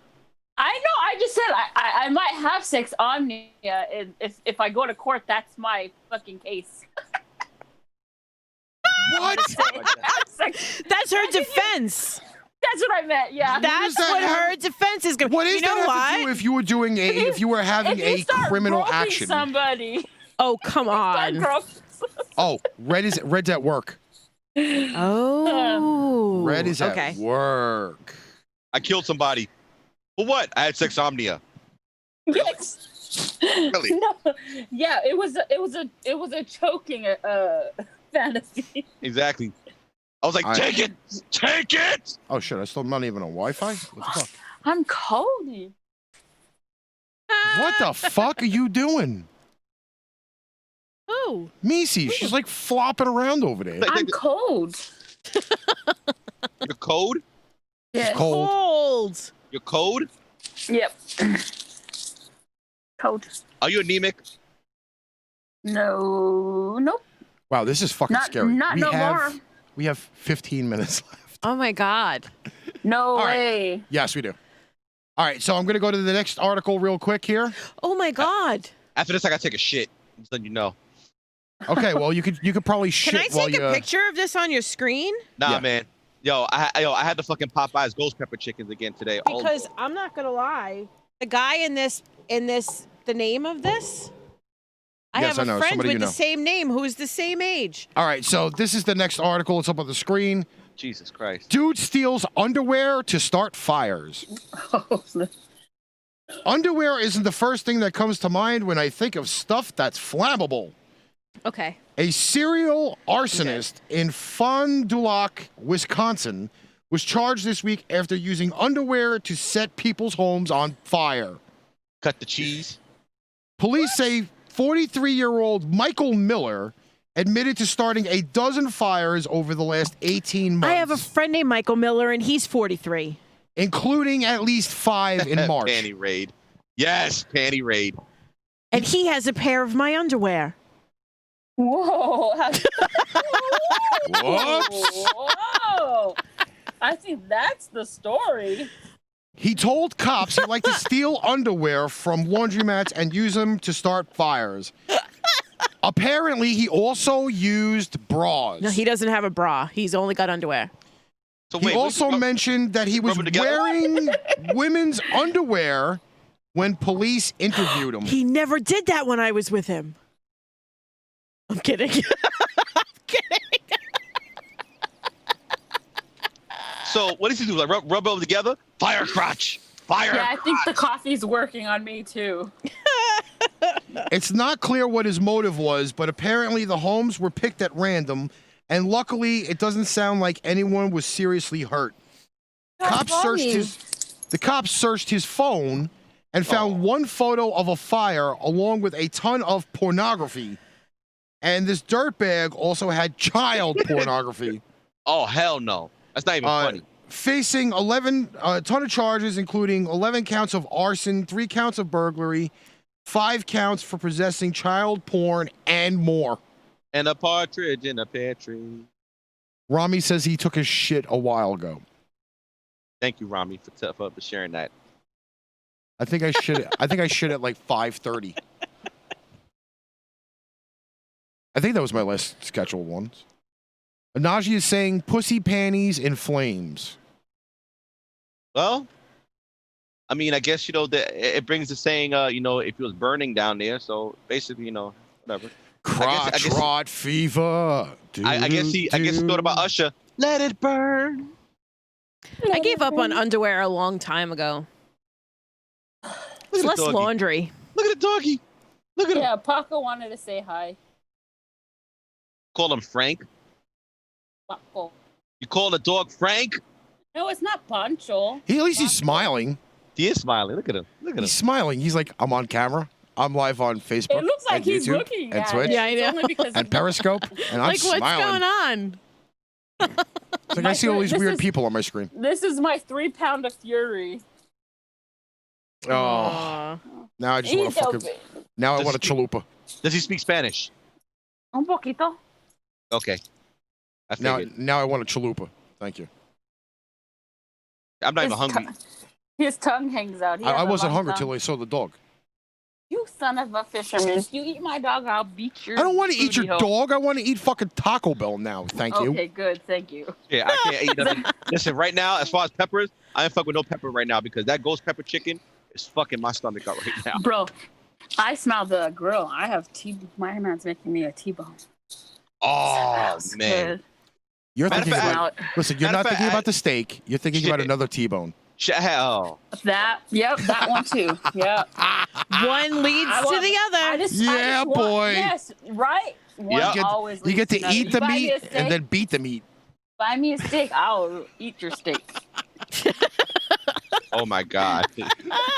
I know. I just said I might have sexomnia, and if I go to court, that's my fucking case. What? That's her defense. That's what I meant. Yeah. That's that what have- her defense is going to be. What is You know that have to what? do if you were doing if you were having If you a start criminal groping action? somebody. Oh, come on. Oh, Red's at work. Oh. Red is okay. at work. I killed somebody. For what? I had sexomnia. Yes. Really? No. Yeah, it was a choking fantasy. Exactly. I was like, I- take it! Take it! Oh shit! I still not even on Wi-Fi. What the fuck? I'm cold. What the fuck are you doing? Oh. Misi, she's like flopping around over there. I'm cold. Your code? Yeah. Cold. Cold. Your code? Yep. Cold. Are you anemic? No. Nope. Wow, this is fucking Not scary. not no more. We have 15 minutes left. Oh, my God. No All right. way. Yes, we do. All right, so I'm gonna go to the next article real quick here. Oh, my God. After this, I gotta take a shit. Just letting you know. Okay, well you could probably shit Can I while take you. a picture of this on your screen? Nah, Yeah. man. Yo, I had the fucking Popeyes ghost pepper chickens again today. all Because over. I'm not going to lie. The guy in this, the name of this, I Yes, have I a know. friend Somebody with you the know. same name who's the same age. All right, so this is the next article. It's up on the screen. Jesus Christ. Dude steals underwear to start fires. Underwear isn't the first thing that comes to mind when I think of stuff that's flammable. Okay. A serial arsonist in Fond du Lac, Wisconsin, was charged this week after using underwear to set people's homes on fire. Cut the cheese. Police say 43-year-old Michael Miller admitted to starting a dozen fires over the last 18 months. I have a friend named Michael Miller, and he's 43. Including at least 5 in March. Panty raid. Yes, panty raid. And he has a pair of my underwear. Whoa. Whoops. Whoa. I think that's the story. He told cops he liked to steal underwear from laundromats and use them to start fires. Apparently, he also used bras. No, he doesn't have a bra. He's only got underwear. So He wait, also mentioned that he was rub it together? wearing women's underwear when police interviewed him. He never did that when I was with him. I'm kidding. I'm kidding. So what does he do? Like rub them together? Fire crotch. Fire. Yeah, I think the coffee's working on me too. It's not clear what his motive was, but apparently the homes were picked at random, and luckily it doesn't sound like anyone was seriously hurt. The cops searched his phone and found one photo of a fire along with a ton of pornography. And this dirtbag also had child pornography. Oh hell no. That's not even funny. Facing 11 ton of charges, including 11 counts of arson, 3 counts of burglary, 5 counts for possessing child porn, and more. And a partridge in a pear tree. Rami says he took his shit a while ago. Thank you, Rami, for sharing that. I think I shit. I think I shit at like 5:30. I think that was my last scheduled one. Najee is saying pussy panties in flames. Well, I mean, I guess it brings the saying, if it was burning down there. So basically, whatever. Crotch rot fever. I guess he thought about Usher. Let it burn. I gave up on underwear a long time ago. Look It's at less the doggy. laundry. Look at the doggy. Look at him. Yeah, Paco wanted to say hi. Call him Frank. Paco. You call the dog Frank? No, it's not Pancho. At least he's smiling. He is smiling. Look at him. Look at him. He's smiling. He's like, I'm on camera. I'm live on Facebook. It looks like and he's YouTube looking and at Twitch it. Yeah, I It's know. only because and Periscope, and I'm Like, what's smiling. going on? It's like I see all these This weird is- people on my screen. This is my 3 pound of fury. Oh, Aw. now I just want to fucking. Now I Does want a he- chalupa. Does he speak Spanish? Un poquito. Okay. I Now, figured. now I want a chalupa. Thank you. I'm not even His hungry. His tongue hangs out. He I has a wasn't long hungry tongue. till I saw the dog. You son of a fisherman. If you eat my dog, I'll beat your I don't want to eat your booty hole. dog. I want to eat fucking Taco Bell now. Thank you. Okay, good. Thank you. Yeah, I can't eat nothing. Listen, right now, as far as peppers, I ain't fuck with no pepper right now because that ghost pepper chicken is fucking my stomach up right now. Bro, I smell the grill. I have my man's making me a T-bone. Oh, Smells man. good. You're Matter of thinking fact, about. Listen, you're matter not of thinking fact, about the steak. You're thinking about Shit. another T-bone. Oh. That one too. Yeah. One leads I to want- the I other. just Yeah, want- boy. Yes, right. One Yeah. always You get leads to another. eat the buy me meat a steak, and then beat the meat. buy me a steak. I'll eat your steak. Oh my God.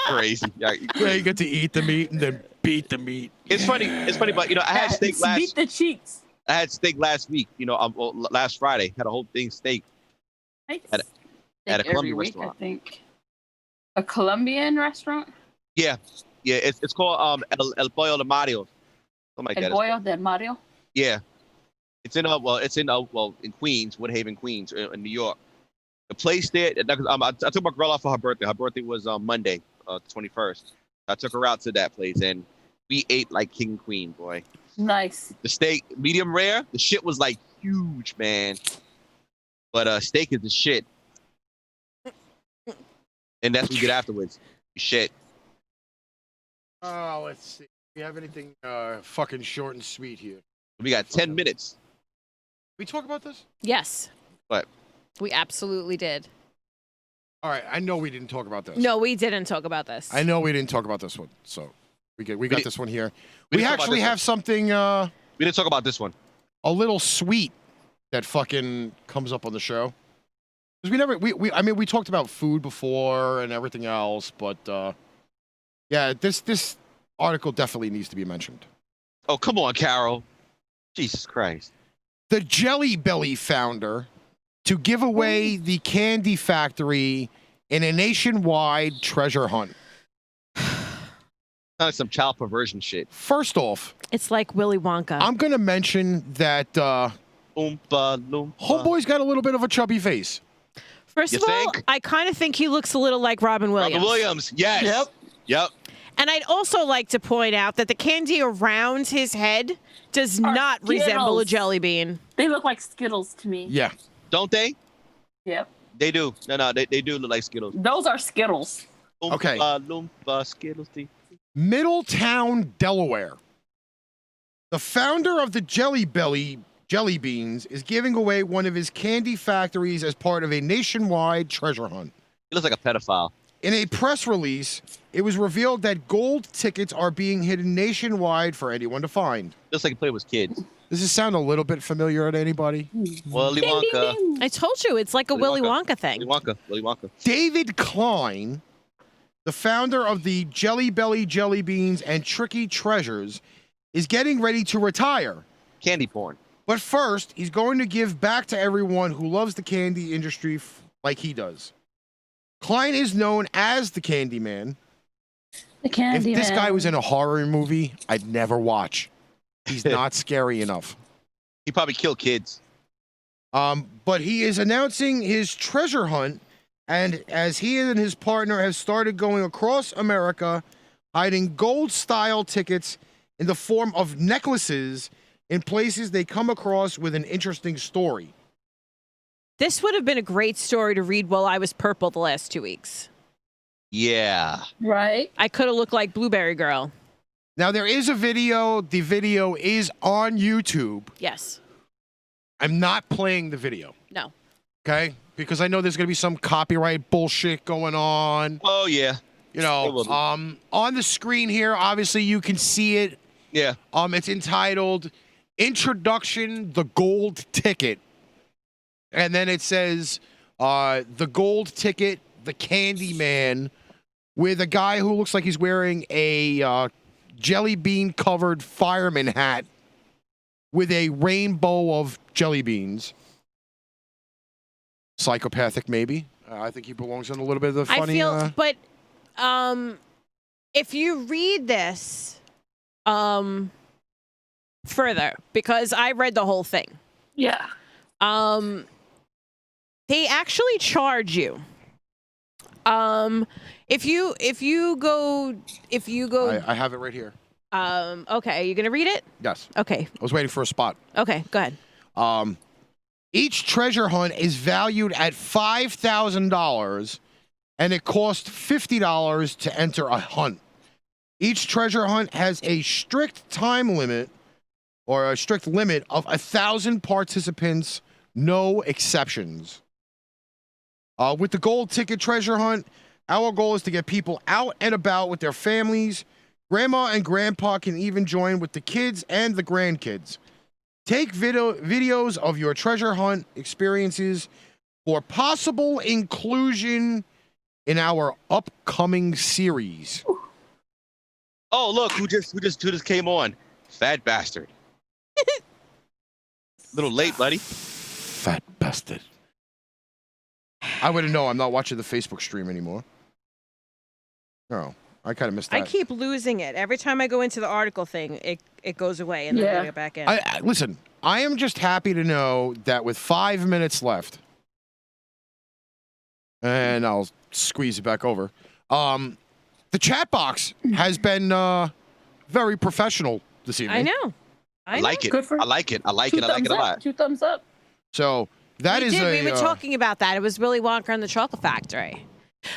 Crazy. Yeah, Yeah, you get to eat the meat and then beat the meat. It's funny, but you know, I had steak Beat last. the cheeks. I had steak last week. You know, well, last Friday had a whole thing steak. At At a every Colombian week, restaurant. I think. A Colombian restaurant? Yeah, it's called El Pollo de Mario, something like El that. Pollo del Mario? Yeah, it's in in Queens, Woodhaven, Queens, in New York. The place there, I took my girl out for her birthday. Her birthday was Monday, 21st. I took her out to that place and we ate like king and queen, boy. Nice. The steak, medium rare. The shit was like huge, man. But steak is the shit. And that's what you get afterwards. Shit. Oh, let's see. Do you have anything fucking short and sweet here? We got 10 minutes. We talk about this? Yes. What? We absolutely did. All right, I know we didn't talk about this. No, we didn't talk about this. I know we didn't talk about this one, so we got did- this one here. we We didn't talk about actually this have something We didn't talk about this one. a little sweet that fucking comes up on the show. Because we talked about food before and everything else, but yeah, this article definitely needs to be mentioned. Oh, come on, Carol. Jesus Christ. The Jelly Belly founder to give away the candy factory in a nationwide treasure hunt. Sounds like some child perversion shit. First off, It's like Willy Wonka. I'm going to mention that Oompa loompa. Homeboy's got a little bit of a chubby face. First You of all, think? I kind of think he looks a little like Robin Williams. Robin Williams. Yes. Yep. And I'd also like to point out that the candy around his head does Are not resemble a Skittles. jelly bean. They look like Skittles to me. Yeah. Don't they? Yep. They do. No, they do look like Skittles. Those are Skittles. Okay. Oompa loompa Skittles. Middletown, Delaware. The founder of the Jelly Belly Jelly Beans is giving away one of his candy factories as part of a nationwide treasure hunt. He looks like a pedophile. In a press release, it was revealed that gold tickets are being hidden nationwide for anyone to find. Looks like he played with kids. Does this sound a little bit familiar to anybody? Willy Ding, ding, Wonka. ding. I told you, it's like a Willy Willy Wonka. Wonka thing. Willy Wonka. David Klein, the founder of the Jelly Belly Jelly Beans and Tricky Treasures, is getting ready to retire. Candy porn. But first, he's going to give back to everyone who loves the candy industry like he does. Klein is known as the Candy Man. The candy If this man. guy was in a horror movie, I'd never watch. He's not scary enough. He probably killed kids. But he is announcing his treasure hunt, and as he and his partner have started going across America, hiding gold-style tickets in the form of necklaces in places they come across with an interesting story. This would have been a great story to read while I was purple the last 2 weeks. Yeah. Right? I could have looked like Blueberry Girl. Now, there is a video. The video is on YouTube. Yes. I'm not playing the video No. Okay, because I know there's gonna be some copyright bullshit going on. Oh yeah. You know, on the screen here, obviously you can see it. Yeah. It's entitled "Introduction: The Gold Ticket," and then it says, "The Gold Ticket, the Candy Man," with a guy who looks like he's wearing a jelly bean covered fireman hat with a rainbow of jelly beans. Psychopathic, maybe. I think he belongs in a little bit of the funny. I feel, but if you read this further, because I read the whole thing. Yeah. They actually charge you. If you go, I have it right here. okay, are you gonna read it? Yes. Okay. I was waiting for a spot. Okay, go ahead. Each treasure hunt is valued at $5,000, and it costs $50 to enter a hunt. Each treasure hunt has a strict time limit, or a strict limit of 1,000 participants, no exceptions. With the gold ticket treasure hunt, our goal is to get people out and about with their families. Grandma and grandpa can even join with the kids and the grandkids. Take videos of your treasure hunt experiences for possible inclusion in our upcoming series. Oh, look, who just came on? Fat bastard. Little late, buddy. Fat bastard. I wouldn't know. I'm not watching the Facebook stream anymore. No, I kind of missed that. I keep losing it every time I go into the article thing. It goes away and then I get back in. Listen, I am just happy to know that with 5 minutes left, and I'll squeeze it back over. The chat box has been very professional this evening. I know. I like it. I like it. I like it. I like it a lot. 2 thumbs up. So that is we were talking about that. It was Willy Wonka and the Chocolate Factory.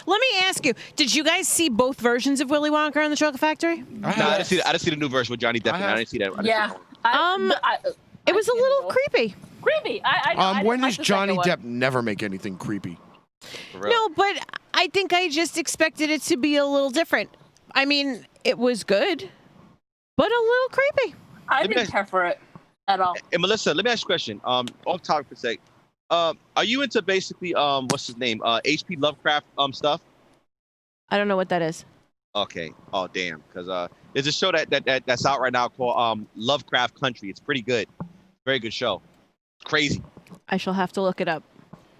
Let me ask you: did you guys see both versions of Willy Wonka and the Chocolate Factory? No, I didn't see that. I didn't see the new version with Johnny Depp. I didn't see that. It was a little creepy. Creepy. When does Johnny Depp never make anything creepy? No, but I think I just expected it to be a little different. I mean, it was good, but a little creepy. I didn't care for it at all. Hey, Melissa, let me ask you a question. Off topic for a sec. Are you into basically what's his name? H.P. Lovecraft stuff? I don't know what that is. Okay. Oh damn. Because there's a show that's out right now called Lovecraft Country. It's pretty good. Very good show. It's crazy. I shall have to look it up.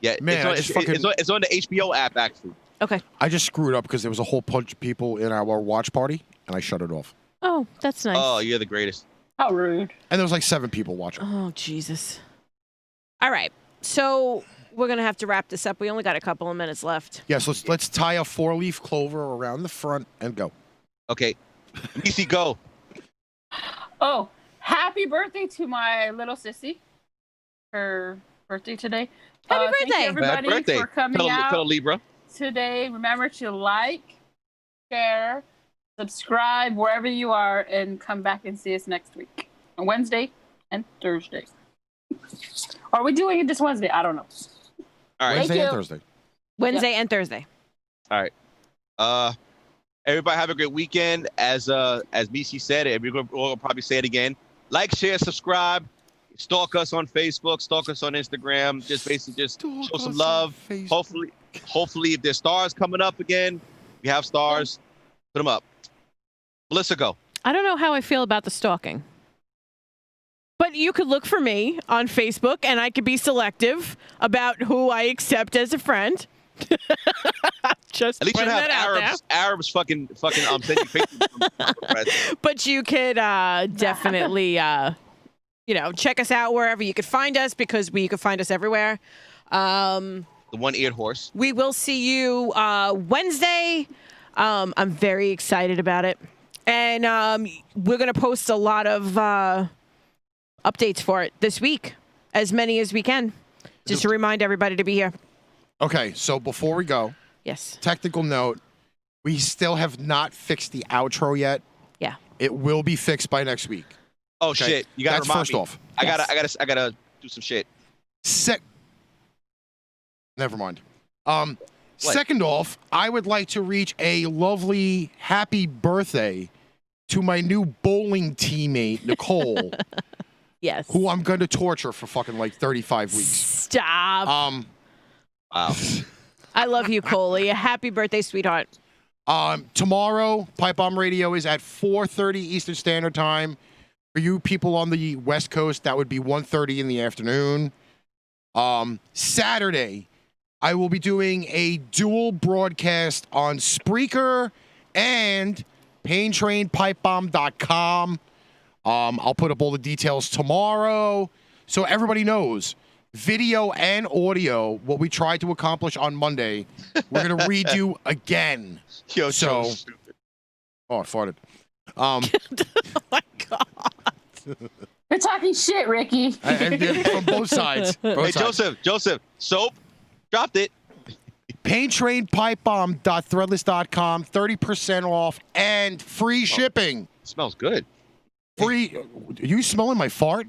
Yeah, man, it's on the HBO app actually. Okay. I just screwed up because there was a whole bunch of people in our watch party, and I shut it off. Oh, that's nice. Oh, you're the greatest. How rude. And there was like 7 people watching. Oh, Jesus. All right. So we're going to have to wrap this up. We only got a couple of minutes left. Yes, let's tie a 4-leaf clover around the front and go. Okay. Nisi, go. Oh, happy birthday to my little sissy. Her birthday today. Happy birthday. Thank you everybody for coming out fellow Libra. today. Remember to like, share, subscribe wherever you are, and come back and see us next week on Wednesday and Thursday. Are we doing it this Wednesday? I don't know. All right. Wednesday and Thursday. Wednesday and Thursday. All right. Everybody have a great weekend. As Misi said, and we'll probably say it again. Like, share, subscribe. Stalk us on Facebook. Stalk us on Instagram. Just basically show some love. Hopefully, if there's stars coming up again, we have stars. Put them up. Melissa, go. I don't know how I feel about the stalking. But you could look for me on Facebook, and I could be selective about who I accept as a friend. Just at least you putting have that out Arabs fucking send you pictures. But you could definitely check us out wherever you could find us, because you could find us everywhere. The one-eared horse. We will see you Wednesday. I'm very excited about it, and we're gonna post a lot of updates for it this week, as many as we can, just to remind everybody to be here. Okay, so before we go, yes, technical note, we still have not fixed the outro yet. Yeah, it will be fixed by next week. Oh okay? Shit! You gotta That's remind first me. off. I gotta do some shit. Never mind. Second off, I would like to reach a lovely happy birthday to my new bowling teammate, Nicole. Yes. Who I'm going to torture for fucking like 35 weeks. Stop. Wow. I love you, Coley. Happy birthday, sweetheart. Tomorrow, Pipe Bomb Radio is at 4:30 Eastern Standard Time. For you people on the West Coast, that would be 1:30 in the afternoon. Saturday, I will be doing a dual broadcast on Spreaker and PainTrainPipeBomb.com. I'll put up all the details tomorrow so everybody knows. Video and audio, what we tried to accomplish on Monday, we're going to redo again. Yo, so stupid. Oh, I farted. Oh my God. You're talking shit, Ricky. From both sides. Hey, Joseph, soap, dropped it. PainTrainPipeBomb.threadless.com, 30% off and free shipping. Smells good. Free. Are you smelling my fart?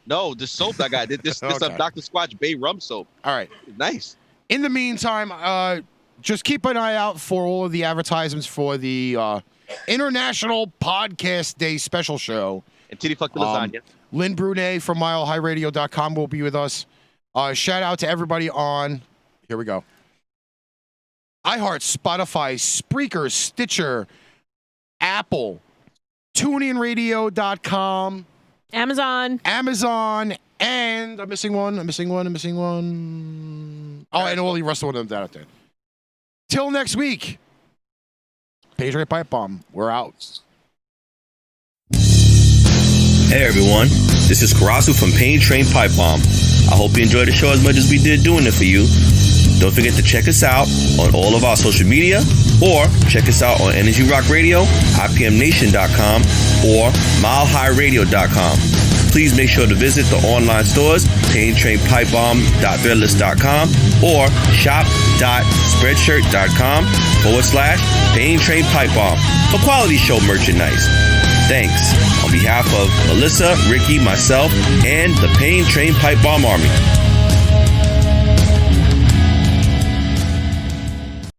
No, the soap I got. This Okay. Dr. Squatch Bay rum soap. All right. Nice. In the meantime, just keep an eye out for all of the advertisements for the International Podcast Day special show. And titty fuck the lasagna. Lynn Brunet from milehighradio.com will be with us. Shout out to everybody on, here we go, iHeart, Spotify, Spreaker, Stitcher, Apple, TuneInRadio.com, Amazon, and I'm missing one. Oh, and all the rest of them out there. Till next week, Patriot Pipe Bomb. We're out. Hey everyone, this is Karasu from Pain Train Pipe Bomb. I hope you enjoyed the show as much as we did doing it for you. Don't forget to check us out on all of our social media, or check us out on Energy Rock Radio, IPMNation.com, or MileHighRadio.com. Please make sure to visit the online stores, PainTrainPipeBomb.threadless.com or shop.spreadshirt.com/PainTrainPipeBomb for quality show merchandise. Thanks. On behalf of Melissa, Ricky, myself, and the Pain Train Pipe Bomb Army.